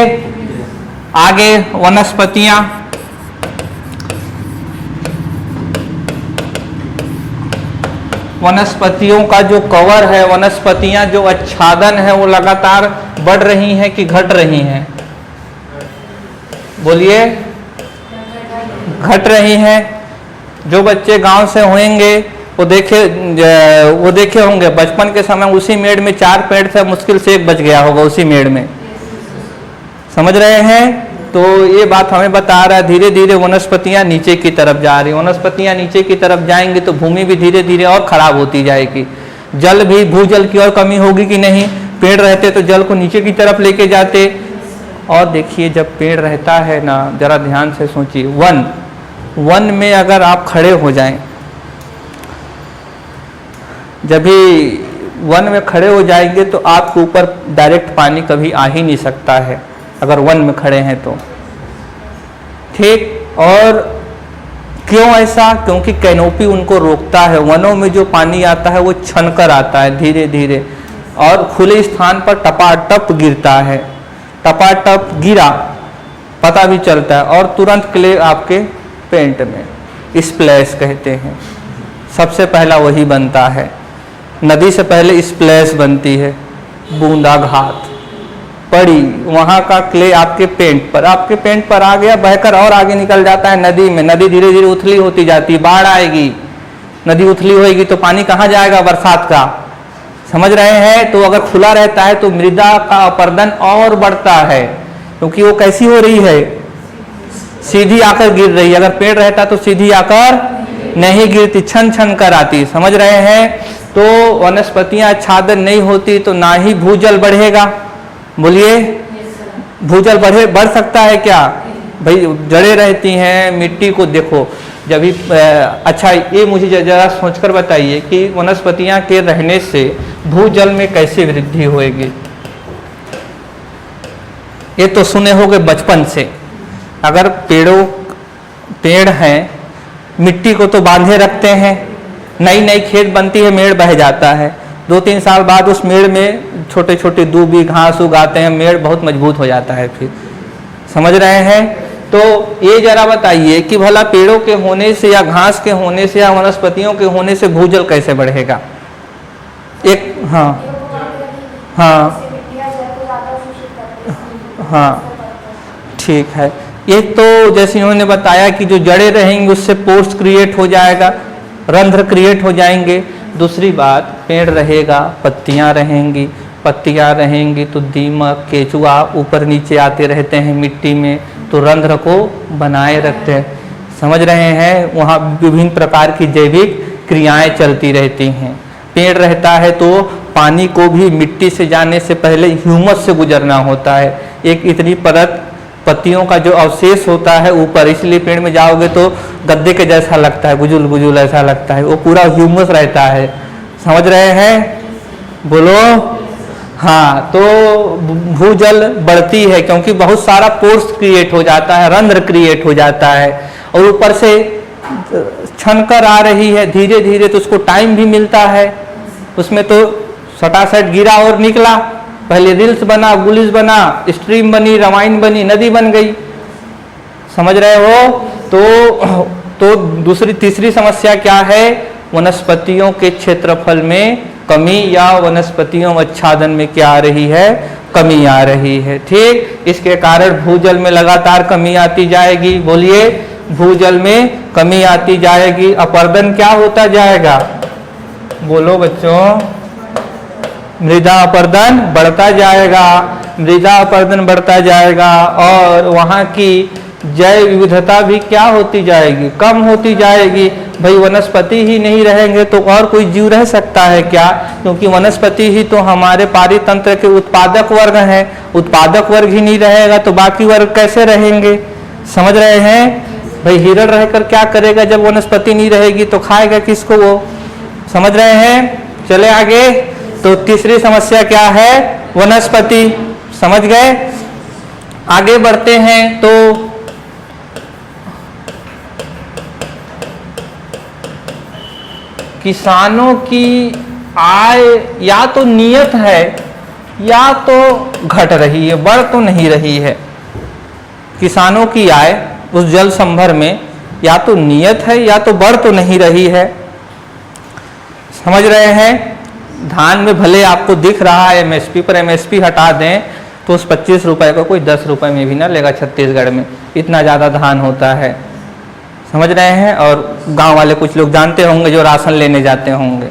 आगे। वनस्पतियां, वनस्पतियों का जो कवर है, वनस्पतियां जो आच्छादन है वो लगातार बढ़ रही हैं कि घट रही हैं? बोलिए घट रही हैं। जो बच्चे गांव से होंगे वो देखे होंगे बचपन के समय उसी मेड़ में 4 पेड़ थे, मुश्किल से एक बच गया होगा उसी मेड़ में। समझ रहे हैं? तो ये बात हमें बता रहा है धीरे धीरे वनस्पतियां नीचे की तरफ जा रही। वनस्पतियां नीचे की तरफ जाएंगी तो भूमि भी धीरे धीरे और खराब होती जाएगी। जल भी, भूजल की और कमी होगी कि नहीं? पेड़ रहते तो जल को नीचे की तरफ लेके जाते। और देखिए जब पेड़ रहता है ना, जरा ध्यान से सोचिए, वन में अगर आप खड़े हो जाएं, जब भी वन में खड़े हो जाएंगे तो आपके ऊपर डायरेक्ट पानी कभी आ ही नहीं सकता है अगर वन में खड़े हैं तो। ठीक। और क्यों ऐसा? क्योंकि कैनोपी उनको रोकता है। वनों में जो पानी आता है वो छनकर आता है धीरे धीरे और खुले स्थान पर टपाटप गिरता है। टपाटप गिरा पता भी चलता है और तुरंत क्ले आपके पेंट में स्प्लैश कहते हैं। सबसे पहला वही बनता है। नदी से पहले स्प्लैश बनती है, बूंदाघात पड़ी, वहाँ का क्ले आपके पेंट पर आ गया, बहकर और आगे निकल जाता है नदी में। नदी धीरे धीरे उथली होती जाती, बाढ़ आएगी, नदी उथली होएगी तो पानी कहाँ जाएगा? बरसात का। समझ रहे हैं? तो अगर खुला रहता है तो मृदा का अपरदन और बढ़ता है, क्योंकि वो कैसी हो रही है? सीधी आकर गिर रही है। अगर पेड़ रहता तो सीधी आकर नहीं गिरती, छन छन कर आती। समझ रहे हैं? तो वनस्पतियां आच्छादन नहीं होती तो ना ही भूजल बढ़ेगा। बोलिए भूजल बढ़ सकता है क्या? भाई जड़ें रहती हैं, मिट्टी को देखो जब भी अच्छा ये मुझे जरा सोचकर बताइए कि वनस्पतियां के रहने से भूजल में कैसे वृद्धि होगी? ये तो सुने होंगे बचपन से। अगर पेड़ हैं, मिट्टी को तो बांधे रखते हैं, नई नई खेत बनती है, मेड़ बह जाता है, 2-3 साल बाद उस मेड़ में छोटे छोटे दूबी घास उगाते हैं, मेड़ बहुत मजबूत हो जाता है फिर। समझ रहे हैं? तो ये जरा बताइए कि भला पेड़ों के होने से या घास के होने से या वनस्पतियों के होने से भूजल कैसे बढ़ेगा? एक हाँ ठीक है। एक तो जैसे इन्होंने बताया कि जो जड़ें रहेंगी उससे पोर्स क्रिएट हो जाएगा, रंध्र क्रिएट हो जाएंगे। दूसरी बात, पेड़ रहेगा, पत्तियां रहेंगी तो दीमक, केचुआ ऊपर नीचे आते रहते हैं मिट्टी में, तो रंध्र को बनाए रखते हैं। समझ रहे हैं? वहाँ विभिन्न प्रकार की जैविक क्रियाएं चलती रहती हैं। पेड़ रहता है तो पानी को भी मिट्टी से जाने से पहले ह्यूमस से गुजरना होता है। एक इतनी परत पत्तियों का जो अवशेष होता है ऊपर, इसलिए पेड़ में जाओगे तो गद्दे के जैसा लगता है, गुजुल गुजुल ऐसा लगता है, वो पूरा ह्यूमस रहता है। समझ रहे हैं? बोलो हाँ। तो भूजल बढ़ती है क्योंकि बहुत सारा पोर्स क्रिएट हो जाता है, रंध्र क्रिएट हो जाता है, और ऊपर से छनकर आ रही है धीरे धीरे, तो उसको टाइम भी मिलता है। उसमें तो सटासट गिरा और निकला, पहले रिल्स बना, गुलिस बना, स्ट्रीम बनी, रवाइन बनी, नदी बन गई। समझ रहे हो? तो दूसरी तीसरी समस्या क्या है? वनस्पतियों के क्षेत्रफल में कमी या वनस्पतियों आच्छादन में क्या आ रही है? कमी आ रही है। ठीक। इसके कारण भूजल में लगातार कमी आती जाएगी। बोलिए भूजल में कमी आती जाएगी, अपरदन क्या होता जाएगा? बोलो बच्चों, मृदा अपरदन बढ़ता जाएगा, मृदा अपरदन बढ़ता जाएगा और वहाँ की जैव विविधता भी क्या होती जाएगी? कम होती जाएगी। भाई वनस्पति ही नहीं रहेंगे तो और कोई जीव रह सकता है क्या? क्योंकि वनस्पति ही तो हमारे पारितंत्र के उत्पादक वर्ग हैं। उत्पादक वर्ग ही नहीं रहेगा तो बाकी वर्ग कैसे रहेंगे? समझ रहे हैं भाई? हिरण रहकर क्या करेगा जब वनस्पति नहीं रहेगी? तो खाएगा किसको वो? समझ रहे हैं? चले आगे। तो तीसरी समस्या क्या है? वनस्पति। समझ गए? आगे बढ़ते हैं। तो किसानों की आय या तो नियत है या तो घट रही है, बढ़ तो नहीं रही है। किसानों की आय उस जल संभर में या तो नियत है या तो बढ़ तो नहीं रही है। समझ रहे हैं? धान में भले आपको दिख रहा है एमएसपी पर, एमएसपी हटा दें तो उस 25 रुपए को कोई 10 रुपए में भी ना लेगा छत्तीसगढ़ में, इतना ज़्यादा धान होता है। समझ रहे हैं? और गांव वाले कुछ लोग जानते होंगे जो राशन लेने जाते होंगे,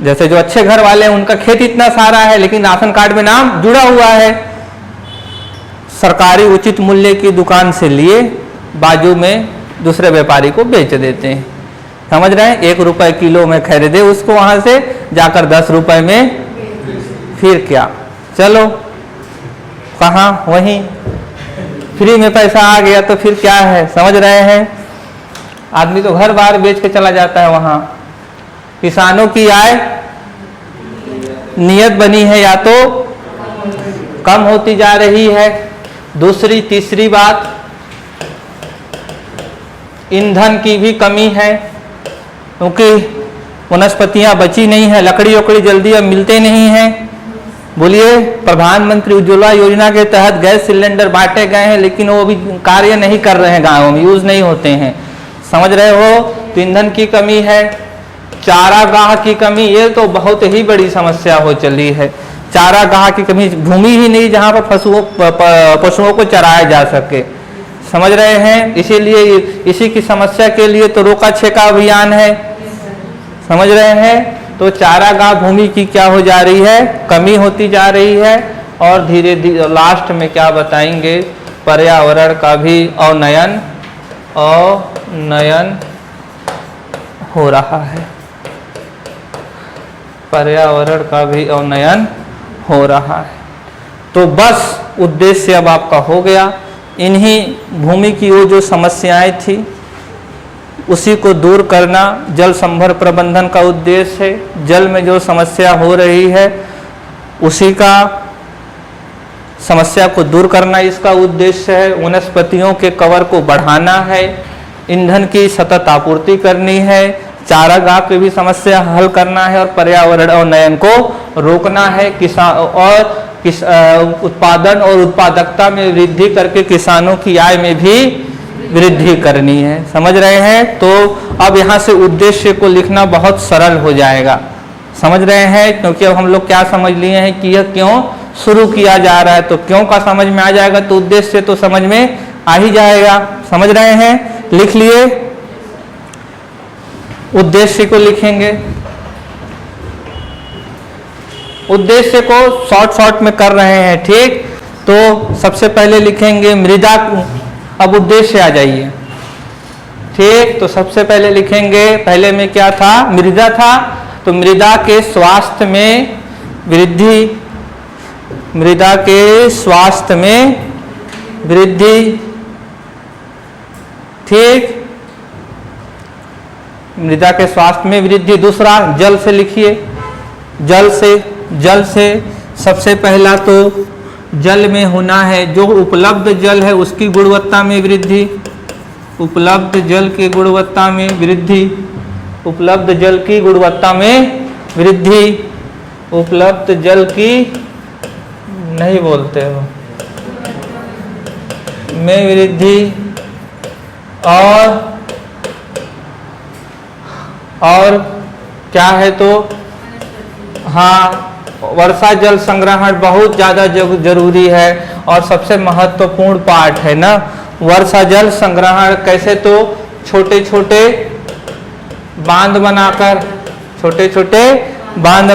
जैसे जो अच्छे घर वाले हैं उनका खेत इतना सारा है लेकिन राशन कार्ड में नाम जुड़ा हुआ है। सरकारी उचित मूल्य की दुकान से लिए बाजू में दूसरे व्यापारी को बेच देते हैं। समझ रहे हैं? 1 रुपए किलो में खरीदे उसको, वहां से जाकर 10 रुपए में, फिर क्या? चलो कहाँ? वहीं फ्री में पैसा आ गया तो फिर क्या है? समझ रहे हैं? आदमी तो घर बार बेच के चला जाता है वहां। किसानों की आय नियत बनी है या तो कम होती जा रही है। दूसरी तीसरी बात, ईंधन की भी कमी है क्योंकि वनस्पतियां बची नहीं है, लकड़ी वकड़ी जल्दी अब मिलते नहीं हैं। बोलिए, प्रधानमंत्री उज्ज्वला योजना के तहत गैस सिलेंडर बांटे गए हैं लेकिन वो अभी कार्य नहीं कर रहे हैं, गाँवों में यूज नहीं होते हैं। समझ रहे हो? तो ईंधन की कमी है, चारागाह की कमी, ये तो बहुत ही बड़ी समस्या हो चली है। चारागाह की कमी, भूमि ही नहीं जहाँ पर पशुओं को चराया जा सके। समझ रहे हैं? इसीलिए इसी की समस्या के लिए तो रोका छेका अभियान है। समझ रहे हैं? तो चारागाह भूमि की क्या हो जा रही है? कमी होती जा रही है। और धीरे धीरे लास्ट में क्या बताएंगे? पर्यावरण का भी अवनयन हो रहा है। पर्यावरण का भी अवनयन हो रहा है। तो बस उद्देश्य अब आपका हो गया। इन्हीं भूमि की वो जो समस्याएं थी उसी को दूर करना जल संभर प्रबंधन का उद्देश्य है। जल में जो समस्या हो रही है उसी का समस्या को दूर करना इसका उद्देश्य है। वनस्पतियों के कवर को बढ़ाना है, ईंधन की सतत आपूर्ति करनी है, चारागाह की भी समस्या हल करना है और पर्यावरण अवनयन को रोकना है। उत्पादन और उत्पादकता में वृद्धि करके किसानों की आय में भी वृद्धि करनी है। समझ रहे हैं? तो अब यहाँ से उद्देश्य को लिखना बहुत सरल हो जाएगा। समझ रहे हैं? क्योंकि अब हम लोग क्या समझ लिए हैं कि यह क्यों शुरू किया जा रहा है, तो क्यों का समझ में आ जाएगा तो उद्देश्य तो समझ में आ ही जाएगा। समझ रहे हैं? लिख लिए? उद्देश्य को लिखेंगे। उद्देश्य को शॉर्ट में कर रहे हैं, ठीक? तो सबसे पहले लिखेंगे मृदा। अब उद्देश्य आ जाइए, ठीक? तो सबसे पहले लिखेंगे, पहले में क्या था? मृदा था। तो मृदा के स्वास्थ्य में वृद्धि, मृदा के स्वास्थ्य में वृद्धि, ठीक? मृदा के स्वास्थ्य में वृद्धि। दूसरा जल से लिखिए। जल से सबसे पहला तो जल में होना है, जो उपलब्ध जल है उसकी गुणवत्ता में वृद्धि, उपलब्ध जल की गुणवत्ता में वृद्धि, उपलब्ध जल की गुणवत्ता में वृद्धि, उपलब्ध जल की नहीं बोलते हो में वृद्धि। और क्या है तो हाँ, वर्षा जल संग्रहण बहुत ज़्यादा जरूरी है और सबसे महत्वपूर्ण पार्ट है ना वर्षा जल संग्रहण। कैसे तो छोटे छोटे बांध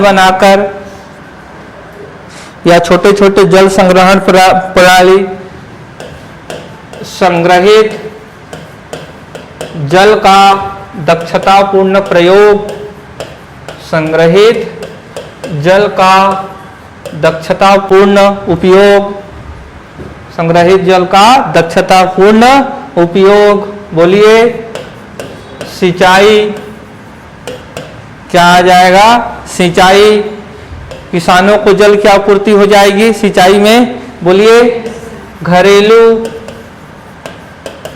बनाकर या छोटे छोटे जल संग्रहण प्रणाली, संग्रहित जल का दक्षतापूर्ण प्रयोग, संग्रहित जल का दक्षतापूर्ण उपयोग, संग्रहित जल का दक्षतापूर्ण उपयोग। बोलिए सिंचाई, क्या आ जाएगा? सिंचाई, किसानों को जल की आपूर्ति हो जाएगी सिंचाई में। बोलिए घरेलू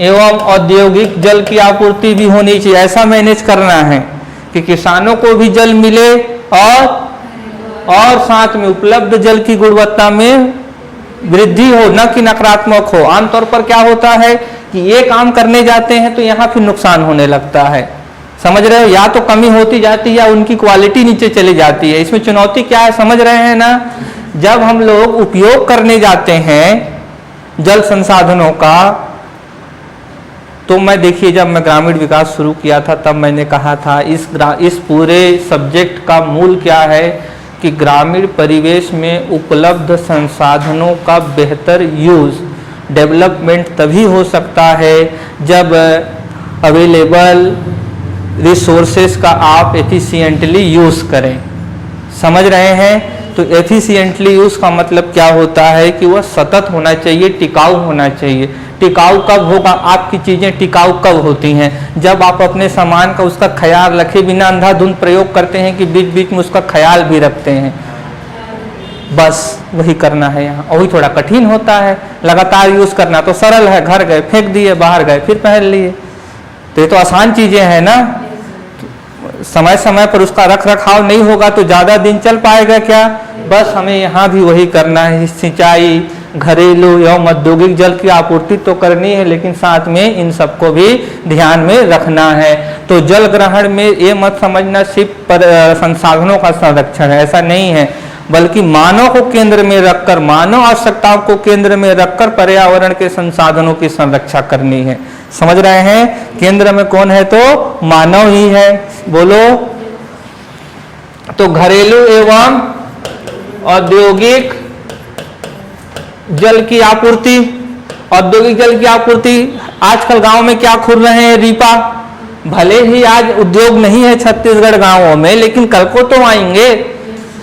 एवं औद्योगिक जल की आपूर्ति भी होनी चाहिए। ऐसा मैनेज करना है कि किसानों को भी जल मिले और साथ में उपलब्ध जल की गुणवत्ता में वृद्धि हो, न कि नकारात्मक हो। आमतौर पर क्या होता है कि ये काम करने जाते हैं तो यहाँ फिर नुकसान होने लगता है। समझ रहे हो? या तो कमी होती जाती है या उनकी क्वालिटी नीचे चली जाती है। इसमें चुनौती क्या है, समझ रहे हैं ना? जब हम लोग उपयोग करने जाते हैं जल संसाधनों का, तो मैं देखिए जब मैं ग्रामीण विकास शुरू किया था तब मैंने कहा था इस पूरे सब्जेक्ट का मूल क्या है कि ग्रामीण परिवेश में उपलब्ध संसाधनों का बेहतर यूज, डेवलपमेंट तभी हो सकता है जब अवेलेबल रिसोर्सेस का आप एफिशिएंटली यूज करें। समझ रहे हैं? तो एफिशिएंटली यूज का मतलब क्या होता है कि वह सतत होना चाहिए, टिकाऊ होना चाहिए। टिकाऊ कब होगा? आपकी चीजें टिकाऊ कब होती हैं? जब आप अपने सामान का उसका ख्याल रखे बिना अंधाधुंध प्रयोग करते हैं कि बीच बीच में उसका ख्याल भी रखते हैं। बस वही करना है यहाँ। और वही थोड़ा कठिन होता है। लगातार यूज करना तो सरल है, घर गए फेंक दिए, बाहर गए फिर पहन लिए, तो ये तो आसान चीजें हैं ना। समय समय पर उसका रख रखाव नहीं होगा तो ज्यादा दिन चल पाएगा क्या? बस हमें यहाँ भी वही करना है। सिंचाई, घरेलू एवं औद्योगिक जल की आपूर्ति तो करनी है, लेकिन साथ में इन सबको भी ध्यान में रखना है। तो जल ग्रहण में ये मत समझना सिर्फ संसाधनों का संरक्षण है, ऐसा नहीं है, बल्कि मानव को केंद्र में रखकर, मानव आवश्यकताओं को केंद्र में रखकर पर्यावरण के संसाधनों की संरक्षा करनी है। समझ रहे हैं? केंद्र में कौन है? तो मानव ही है। बोलो। तो घरेलू एवं औद्योगिक जल की आपूर्ति, औद्योगिक जल की आपूर्ति, आजकल गांव में क्या खुल रहे हैं? रीपा। भले ही आज उद्योग नहीं है छत्तीसगढ़ गांवों में, लेकिन कल को तो आएंगे।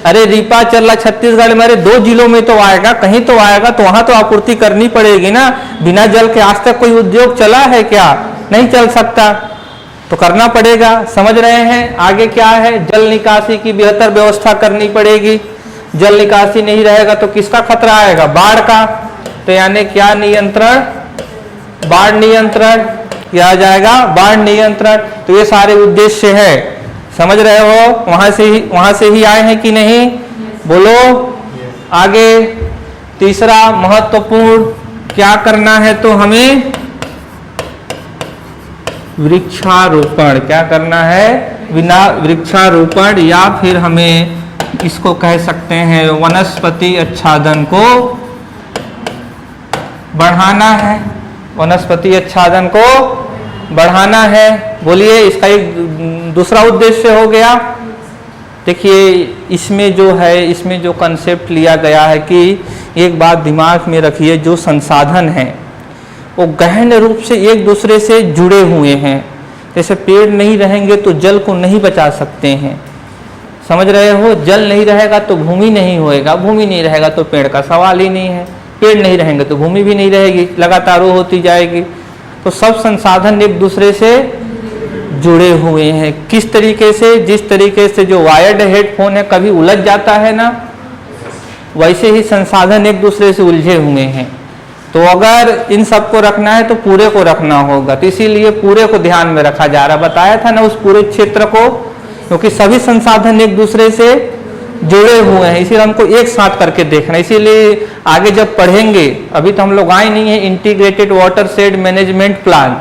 अरे रीपा चल रहा छत्तीसगढ़ में, अरे 2 जिलों में तो आएगा, कहीं तो आएगा, तो वहां तो आपूर्ति करनी पड़ेगी ना। बिना जल के आज तक कोई उद्योग चला है क्या? नहीं चल सकता, तो करना पड़ेगा। समझ रहे हैं? आगे क्या है? जल निकासी की बेहतर व्यवस्था करनी पड़ेगी। जल निकासी नहीं रहेगा तो किसका खतरा आएगा? बाढ़ का। तो यानी क्या नियंत्रण? बाढ़ नियंत्रण। क्या आ जाएगा? बाढ़ नियंत्रण। तो ये सारे उद्देश्य है। समझ रहे हो? वहां से ही आए हैं कि नहीं? बोलो। आगे तीसरा महत्वपूर्ण क्या करना है? तो हमें वृक्षारोपण। क्या करना है? बिना वृक्षारोपण, या फिर हमें इसको कह सकते हैं वनस्पति आच्छादन को बढ़ाना है। वनस्पति आच्छादन को बढ़ाना है। बोलिए, इसका एक दूसरा उद्देश्य हो गया। देखिए इसमें जो है, इसमें जो कंसेप्ट लिया गया है कि एक बात दिमाग में रखिए, जो संसाधन हैं वो गहन रूप से एक दूसरे से जुड़े हुए हैं। जैसे पेड़ नहीं रहेंगे तो जल को नहीं बचा सकते हैं। समझ रहे हो? जल नहीं रहेगा तो भूमि नहीं होएगा, भूमि नहीं रहेगा तो पेड़ का सवाल ही नहीं है। पेड़ नहीं रहेंगे तो भूमि भी नहीं रहेगी, लगातार वो होती जाएगी। तो सब संसाधन एक दूसरे से जुड़े हुए हैं। किस तरीके से? जिस तरीके से जो वायर्ड हेडफोन है कभी उलझ जाता है ना, वैसे ही संसाधन एक दूसरे से उलझे हुए हैं। तो अगर इन सबको रखना है तो पूरे को रखना होगा, तो इसीलिए पूरे को ध्यान में रखा जा रहा। बताया था ना उस पूरे क्षेत्र को, क्योंकि सभी संसाधन एक दूसरे से जुड़े हुए हैं, इसीलिए हमको एक साथ करके देखना। इसीलिए आगे जब पढ़ेंगे, अभी तो हम लोग आए नहीं है, integrated water shade management plan,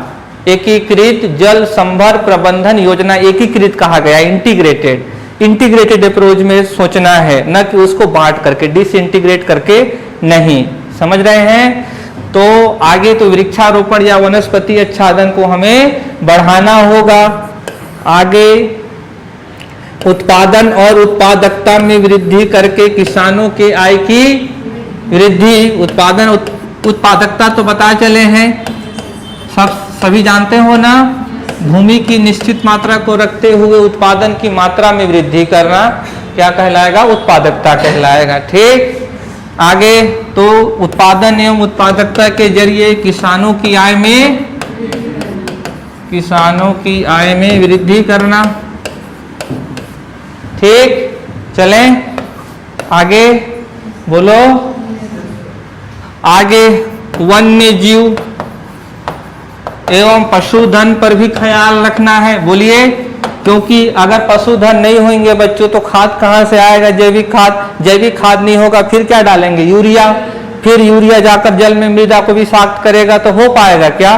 एकीकृत जल संभर प्रबंधन योजना, एकीकृत कहा गया, इंटीग्रेटेड अप्रोच में सोचना है, न कि उसको बांट करके, डिसइंटीग्रेट करके नहीं। समझ रहे हैं? तो आगे तो वृक्षारोपण या वनस्पति आच्छादन को हमें बढ़ाना होगा। आगे उत्पादन और उत्पादकता में वृद्धि करके किसानों के आय की वृद्धि। उत्पादकता तो पता चले हैं, सभी जानते हो ना, भूमि की निश्चित मात्रा को रखते हुए उत्पादन की मात्रा में वृद्धि करना क्या कहलाएगा? उत्पादकता कहलाएगा। ठीक, आगे तो उत्पादन एवं उत्पादकता के जरिए किसानों की आय में वृद्धि करना। ठीक, चलें आगे, बोलो आगे। वन्य जीव एवं पशुधन पर भी ख्याल रखना है, बोलिए, क्योंकि अगर पशुधन नहीं होंगे बच्चों तो खाद कहाँ से आएगा? जैविक खाद नहीं होगा, फिर क्या डालेंगे? यूरिया। फिर यूरिया जाकर जल में मृदा को विषाक्त करेगा, तो हो पाएगा क्या?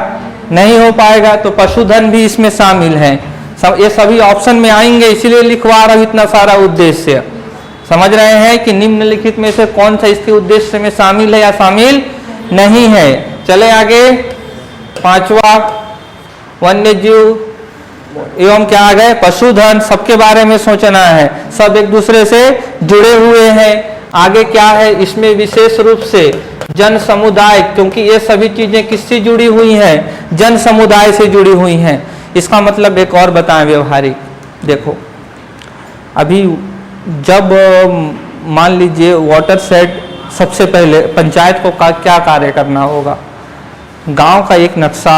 नहीं हो पाएगा। तो पशुधन भी इसमें शामिल है। ये सभी ऑप्शन में आएंगे, इसलिए लिखवा रहा हूं इतना सारा उद्देश्य। समझ रहे हैं कि निम्नलिखित में से कौन सा इसके उद्देश्य में शामिल है या शामिल नहीं है? चले आगे। पांचवा, वन्य जीव एवं क्या आ गए? पशुधन। सबके बारे में सोचना है, सब एक दूसरे से जुड़े हुए हैं। आगे क्या है? इसमें विशेष रूप से जन समुदाय, क्योंकि ये सभी चीजें किससे जुड़ी हुई हैं? जन समुदाय से जुड़ी हुई हैं। इसका मतलब एक और बताएं व्यवहारिक। देखो, अभी जब मान लीजिए वाटर सेट, सबसे पहले पंचायत को क्या कार्य करना होगा? गांव का एक नक्शा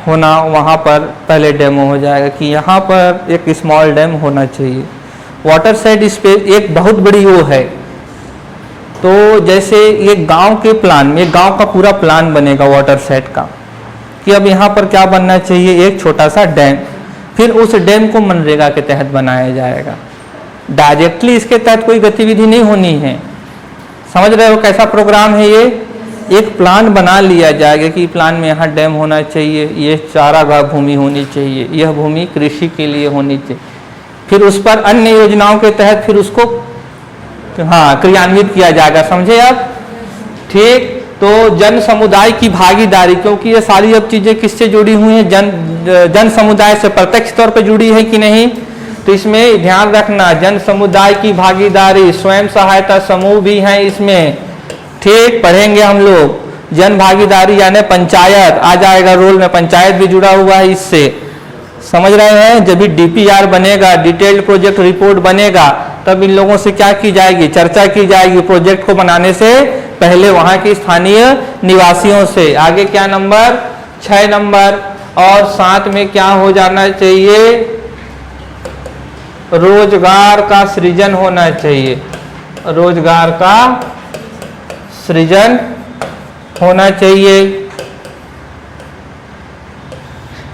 होना, वहाँ पर पहले डेमो हो जाएगा कि यहाँ पर एक स्मॉल डैम होना चाहिए। वाटर सेट इस पे एक बहुत बड़ी वो है। तो जैसे ये गांव के प्लान में, गांव का पूरा प्लान बनेगा वाटर सेट का कि अब यहाँ पर क्या बनना चाहिए? एक छोटा सा डैम। फिर उस डैम को मनरेगा के तहत बनाया जाएगा। डायरेक्टली इसके तहत कोई गतिविधि नहीं होनी है। समझ रहे हो कैसा प्रोग्राम है ये? एक प्लान बना लिया जाएगा कि प्लान में यहाँ डैम होना चाहिए, ये चारागाह भूमि होनी चाहिए, यह भूमि कृषि के लिए होनी चाहिए। फिर उस पर अन्य योजनाओं के तहत फिर उसको क्रियान्वित किया जाएगा। समझे आप? ठीक, तो जन समुदाय की भागीदारी, क्योंकि ये सारी अब चीजें किससे जुड़ी हुई हैं? जन समुदाय से प्रत्यक्ष तौर पर जुड़ी है कि नहीं? तो इसमें ध्यान रखना, जन समुदाय की भागीदारी, स्वयं सहायता समूह भी हैं इसमें। ठीक, पढ़ेंगे हम लोग। जन भागीदारी यानी पंचायत आ जाएगा रोल में, पंचायत भी जुड़ा हुआ है इससे। समझ रहे हैं? जब भी डीपीआर बनेगा, डिटेल्ड प्रोजेक्ट रिपोर्ट बनेगा, तब इन लोगों से क्या की जाएगी? चर्चा की जाएगी प्रोजेक्ट को बनाने से पहले वहां के स्थानीय निवासियों से। आगे क्या नंबर? 6 नंबर। और साथ में क्या हो जाना चाहिए? रोजगार का सृजन होना चाहिए। रोजगार का सृजन होना चाहिए।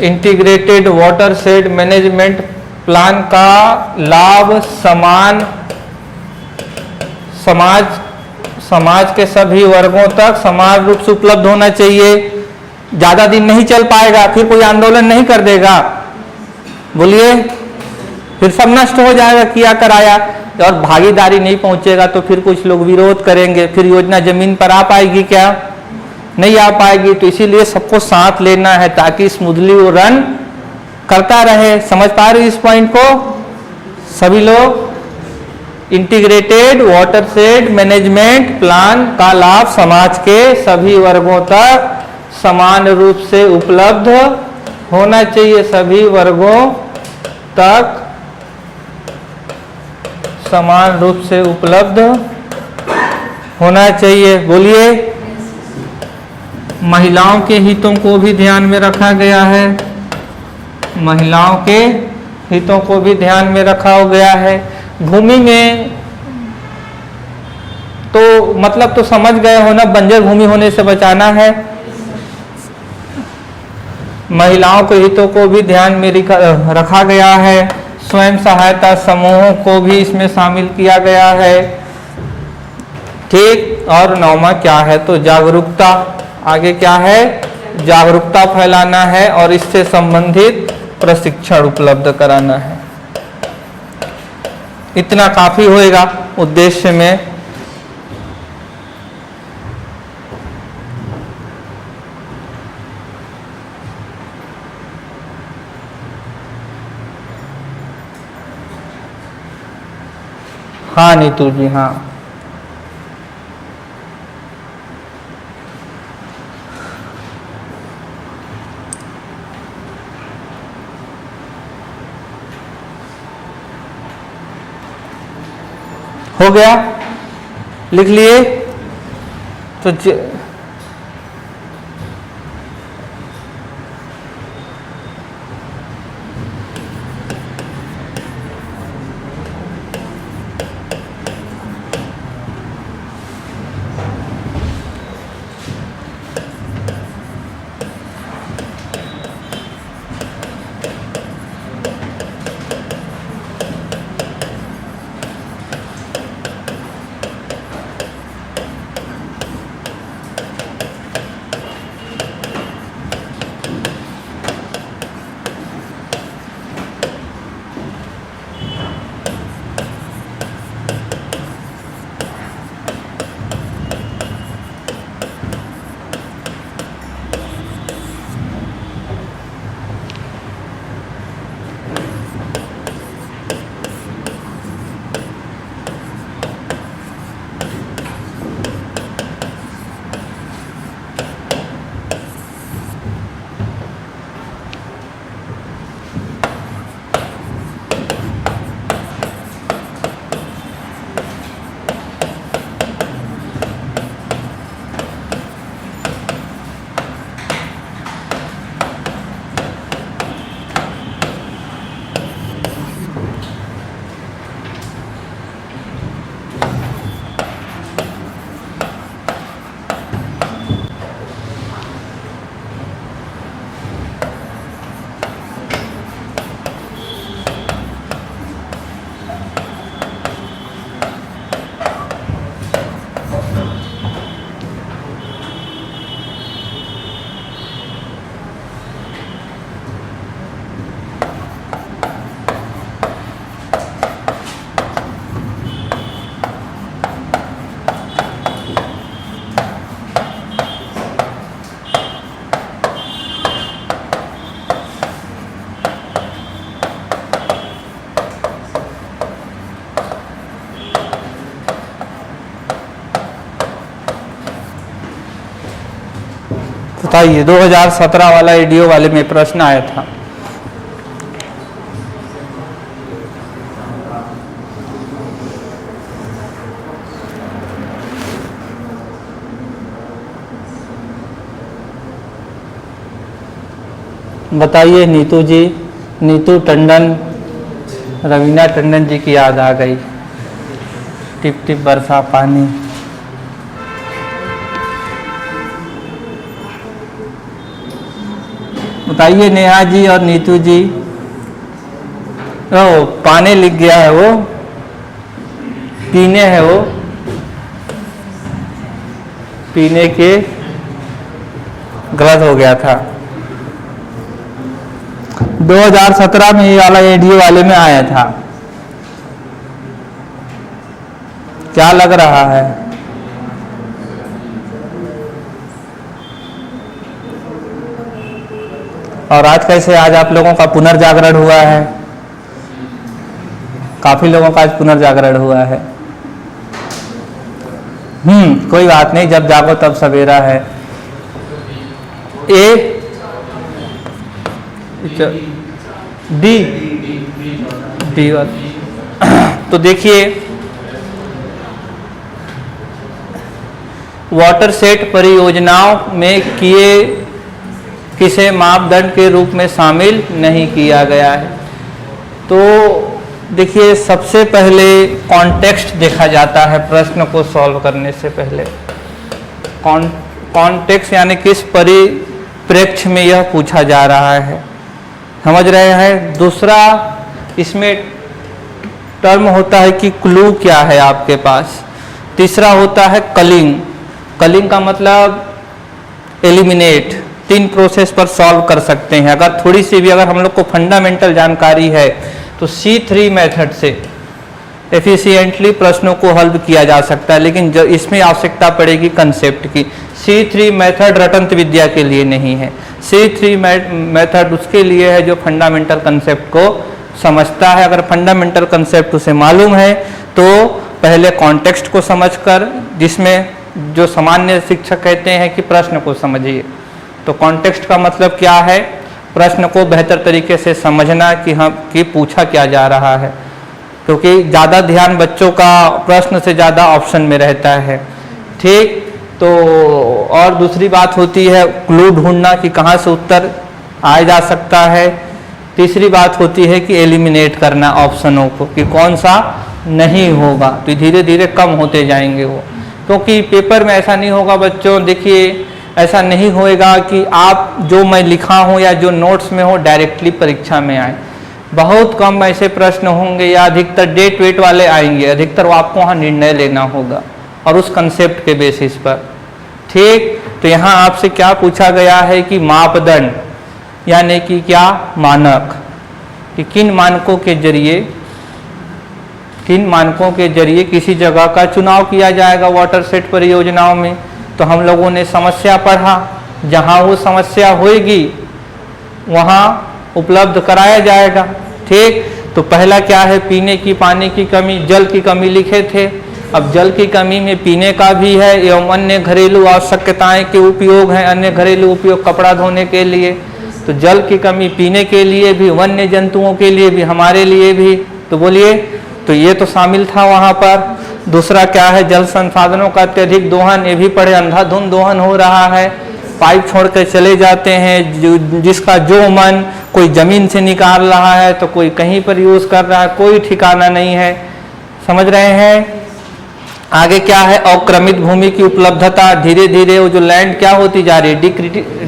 Integrated water shade management plan का लाभ समाज के सभी वर्गों तक समान रूप से उपलब्ध होना चाहिए। ज्यादा दिन नहीं चल पाएगा, फिर कोई आंदोलन नहीं कर देगा, बोलिए, फिर सब नष्ट हो जाएगा किया कराया। और भागीदारी नहीं पहुंचेगा तो फिर कुछ लोग विरोध करेंगे, फिर योजना जमीन पर आ पाएगी क्या? नहीं आ पाएगी। तो इसीलिए सबको साथ लेना है ताकि स्मूथली वो रन करता रहे। समझ पा रहे इस पॉइंट को सभी लोग? Integrated water shade management plan का लाभ समाज के सभी वर्गों तक समान रूप से उपलब्ध होना चाहिए। सभी वर्गों तक समान रूप से उपलब्ध होना चाहिए। बोलिए। महिलाओं के हितों को भी ध्यान में रखा गया है। महिलाओं के हितों को भी ध्यान में रखा गया है। भूमि में तो मतलब तो समझ गए हो ना, बंजर भूमि होने से बचाना है। महिलाओं के हितों को भी ध्यान में रखा गया है। स्वयं सहायता समूहों को भी इसमें शामिल किया गया है। ठीक। और 9वां क्या है तो जागरूकता। आगे क्या है? जागरूकता फैलाना है और इससे संबंधित प्रशिक्षण उपलब्ध कराना है। इतना काफी होएगा उद्देश्य में। हाँ नीतू जी, हाँ हो गया, लिख लिए। तो बताइए 2017 वाला ईडीओ वाले में प्रश्न आया था। बताइए नीतू जी, नीतू टंडन, रवीना टंडन जी की याद आ गई। टिप टिप बरसा पानी। बताइए नेहा जी और नीतू जी। ओ पाने लिख गया है, वो पीने है, वो पीने के गलत हो गया था। 2017 में ये वाला एडीओ वाले में आया था। क्या लग रहा है? और आज कैसे, आज आप लोगों का पुनर्जागरण हुआ है, काफी लोगों का आज पुनर्जागरण हुआ है। कोई बात नहीं, जब जागो तब सवेरा है। A D D. तो देखिए वाटरसेट परियोजनाओं में किसे मापदंड के रूप में शामिल नहीं किया गया है। तो देखिए सबसे पहले कॉन्टेक्स्ट देखा जाता है प्रश्न को सॉल्व करने से पहले। कॉन्टेक्स्ट यानी किस परिप्रेक्ष्य में यह पूछा जा रहा है, समझ रहे हैं। दूसरा इसमें टर्म होता है कि क्लू क्या है आपके पास। तीसरा होता है कलिंग। कलिंग का मतलब एलिमिनेट। 3 प्रोसेस पर सॉल्व कर सकते हैं। अगर थोड़ी सी भी अगर हम लोग को फंडामेंटल जानकारी है तो C3 मेथड से एफिशिएंटली प्रश्नों को हल किया जा सकता है, लेकिन जो इसमें आवश्यकता पड़ेगी कंसेप्ट की। C3 मेथड रटंत विद्या के लिए नहीं है। C3 मेथड उसके लिए है जो फंडामेंटल कंसेप्ट को समझता है। अगर फंडामेंटल कंसेप्ट उसे मालूम है तो पहले कॉन्टेक्स्ट को समझकर, जिसमें जो सामान्य शिक्षक कहते हैं कि प्रश्न को समझिए। तो कॉन्टेक्स्ट का मतलब क्या है? प्रश्न को बेहतर तरीके से समझना कि पूछा क्या जा रहा है। क्योंकि ज़्यादा ध्यान बच्चों का प्रश्न से ज़्यादा ऑप्शन में रहता है। ठीक, तो और दूसरी बात होती है क्लू ढूंढना कि कहाँ से उत्तर आया जा सकता है। तीसरी बात होती है कि एलिमिनेट करना ऑप्शनों को कि कौन सा नहीं होगा, तो धीरे धीरे कम होते जाएंगे वो। क्योंकि पेपर में ऐसा नहीं होगा बच्चों, देखिए ऐसा नहीं होएगा कि आप जो मैं लिखा हूँ या जो नोट्स में हो डायरेक्टली परीक्षा में आए। बहुत कम ऐसे प्रश्न होंगे या अधिकतर डेट वेट वाले आएंगे, अधिकतर आपको वहाँ निर्णय लेना होगा और उस कंसेप्ट के बेसिस पर। ठीक, तो यहाँ आपसे क्या पूछा गया है कि मापदंड यानी कि क्या मानक, कि किन मानकों के जरिए किसी जगह का चुनाव किया जाएगा वाटर सेट परियोजनाओं में। तो हम लोगों ने समस्या पढ़ा, जहाँ वो समस्या होगी वहाँ उपलब्ध कराया जाएगा। ठीक, तो पहला क्या है, पीने की पानी की कमी, जल की कमी लिखे थे। अब जल की कमी में पीने का भी है एवं अन्य घरेलू आवश्यकताएं के उपयोग हैं, अन्य घरेलू उपयोग कपड़ा धोने के लिए। तो जल की कमी पीने के लिए भी, वन्य जंतुओं के लिए भी, हमारे लिए भी। तो बोलिए, तो ये तो शामिल था वहाँ पर। दूसरा क्या है, जल संसाधनों का अत्यधिक दोहन, ये भी पढ़े, अंधाधुंध दोहन हो रहा है, पाइप छोड़ कर चले जाते हैं, जिसका जो मन, कोई जमीन से निकाल रहा है तो कोई कहीं पर यूज कर रहा है, कोई ठिकाना नहीं है। समझ रहे हैं। आगे क्या है, अवक्रमित भूमि की उपलब्धता, धीरे धीरे वो जो लैंड क्या होती जा रही है,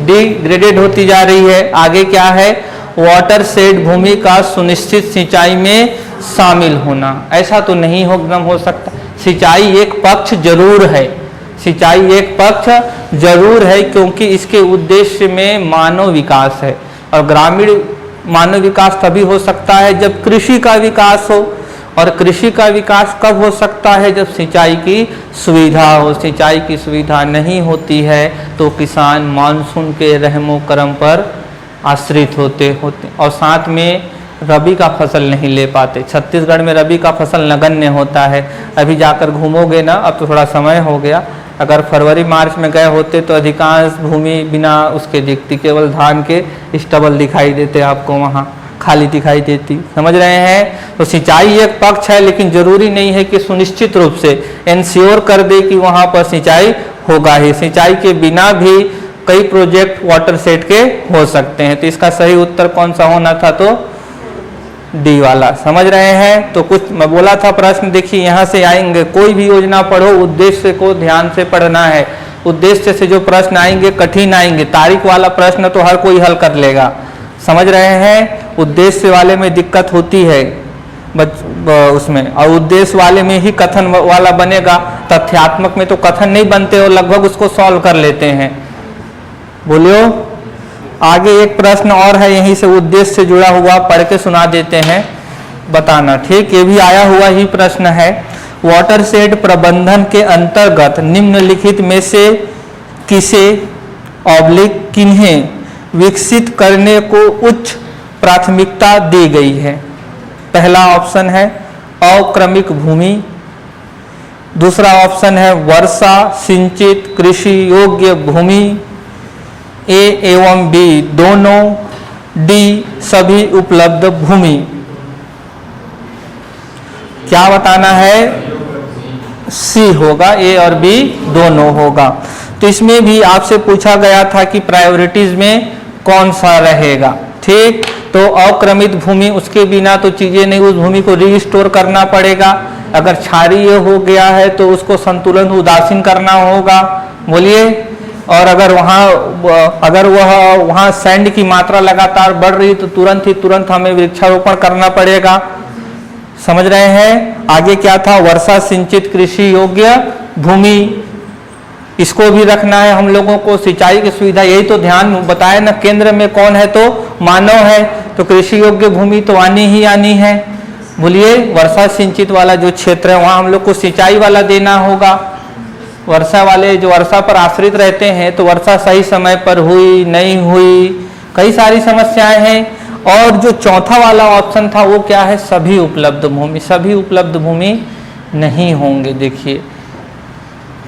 डिग्रेडेड होती जा रही है। आगे क्या है, वाटर शेड भूमि का सुनिश्चित सिंचाई में शामिल होना। ऐसा तो नहीं हो सकता, सिंचाई एक पक्ष जरूर है, सिंचाई एक पक्ष जरूर है, क्योंकि इसके उद्देश्य में मानव विकास है। और ग्रामीण मानव विकास तभी हो सकता है जब कृषि का विकास हो, और कृषि का विकास कब हो सकता है, जब सिंचाई की सुविधा हो। सिंचाई की सुविधा नहीं होती है तो किसान मानसून के रहमो करम पर आश्रित होते और साथ में रबी का फसल नहीं ले पाते। छत्तीसगढ़ में रबी का फसल नगण्य होता है। अभी जाकर घूमोगे ना, अब तो थोड़ा समय हो गया, अगर फरवरी मार्च में गए होते तो अधिकांश भूमि बिना उसके दिखती, केवल धान के स्टबल दिखाई देते आपको, वहाँ खाली दिखाई देती। समझ रहे हैं। तो सिंचाई एक पक्ष है, लेकिन जरूरी नहीं है कि सुनिश्चित रूप से इंश्योर कर दे कि वहाँ पर सिंचाई होगा ही। सिंचाई के बिना भी कई प्रोजेक्ट वाटर सेट के हो सकते हैं। तो इसका सही उत्तर कौन सा होना था, तो डी वाला। समझ रहे हैं। तो कुछ मैं बोला था प्रश्न, देखिए यहाँ से आएंगे, कोई भी योजना पढ़ो उद्देश्य को ध्यान से पढ़ना है। उद्देश्य से जो प्रश्न आएंगे कठिन आएंगे, तारीख वाला प्रश्न तो हर कोई हल कर लेगा। समझ रहे हैं। उद्देश्य वाले में दिक्कत होती है उसमें, और उद्देश्य वाले में ही कथन वाला बनेगा। तथ्यात्मक में तो कथन नहीं बनते और लगभग उसको सॉल्व कर लेते हैं। बोलियो। आगे एक प्रश्न और है यहीं से उद्देश्य से जुड़ा हुआ, पढ़ के सुना देते हैं, बताना। ठीक, ये भी आया हुआ ही प्रश्न है। वाटर शेड प्रबंधन के अंतर्गत निम्नलिखित में से किसे किन्हें विकसित करने को उच्च प्राथमिकता दी गई है। पहला ऑप्शन है अवक्रमिक भूमि, दूसरा ऑप्शन है वर्षा सिंचित कृषि योग्य भूमि, ए एवं बी दोनों, डी सभी उपलब्ध भूमि। क्या बताना है, सी होगा, ए और बी दोनों होगा। तो इसमें भी आपसे पूछा गया था कि प्रायोरिटीज में कौन सा रहेगा। ठीक, तो अवक्रमित भूमि, उसके बिना तो चीजें नहीं, उस भूमि को रिस्टोर करना पड़ेगा। अगर क्षारीय हो गया है तो उसको संतुलन उदासीन करना होगा। बोलिए। और अगर वहाँ सैंड की मात्रा लगातार बढ़ रही तो तुरंत हमें वृक्षारोपण करना पड़ेगा। समझ रहे हैं। आगे क्या था, वर्षा सिंचित कृषि योग्य भूमि, इसको भी रखना है हम लोगों को। सिंचाई की सुविधा, यही तो ध्यान बताया ना, केंद्र में कौन है, तो मानव है, तो कृषि योग्य भूमि तो आनी ही आनी है। बोलिए। वर्षा सिंचित वाला जो क्षेत्र है वहाँ हम लोग को सिंचाई वाला देना होगा। वर्षा वाले जो वर्षा पर आश्रित रहते हैं, तो वर्षा सही समय पर हुई नहीं हुई, कई सारी समस्याएं हैं। और जो चौथा वाला ऑप्शन था वो क्या है, सभी उपलब्ध भूमि। सभी उपलब्ध भूमि नहीं होंगे। देखिए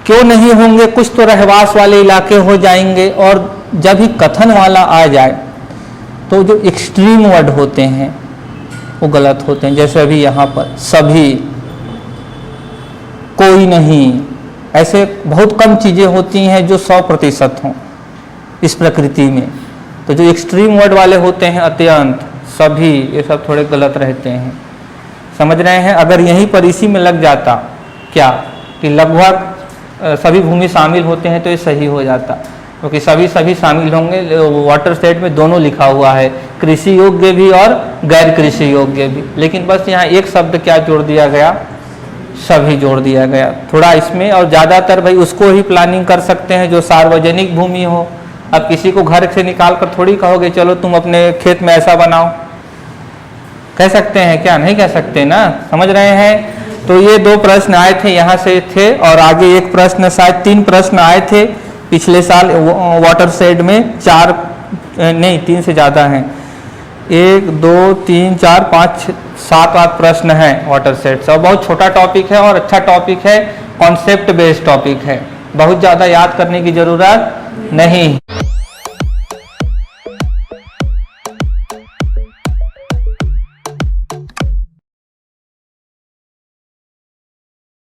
क्यों नहीं होंगे, कुछ तो रहवास वाले इलाके हो जाएंगे, और जब ही कथन वाला आ जाए तो जो एक्सट्रीम वर्ड होते हैं, वो गलत होते हैं। जैसे अभी यहाँ पर सभी, कोई नहीं, ऐसे बहुत कम चीज़ें होती हैं जो 100% हों इस प्रकृति में। तो जो एक्सट्रीम वर्ड वाले होते हैं, अत्यंत, सभी, ये सब थोड़े गलत रहते हैं। समझ रहे हैं? अगर यहीं पर इसी में लग जाता क्या कि लगभग सभी भूमि शामिल होते हैं तो ये सही हो जाता, क्योंकि सभी शामिल होंगे। वाटर सेट में दोनों लिखा हुआ है, कृषि योग्य भी और गैर कृषि योग्य भी, लेकिन बस यहाँ एक शब्द क्या जोड़ दिया गया, सभी जोड़ दिया गया। थोड़ा इसमें, और ज़्यादातर भाई उसको ही प्लानिंग कर सकते हैं जो सार्वजनिक भूमि हो। अब किसी को घर से निकाल कर थोड़ी कहोगे चलो तुम अपने खेत में ऐसा बनाओ, कह सकते हैं क्या? नहीं कह सकते ना। समझ रहे हैं? तो ये 2 प्रश्न आए थे यहाँ से थे, और आगे एक प्रश्न, शायद 3 प्रश्न आए थे पिछले साल वाटर शेड में। 4 नहीं, 3 से ज़्यादा हैं, 1 2 3 4 5 7 8 प्रश्न हैं वाटर शेड से। और बहुत छोटा टॉपिक है और अच्छा टॉपिक है, कॉन्सेप्ट बेस्ड टॉपिक है, बहुत ज़्यादा याद करने की ज़रूरत नहीं।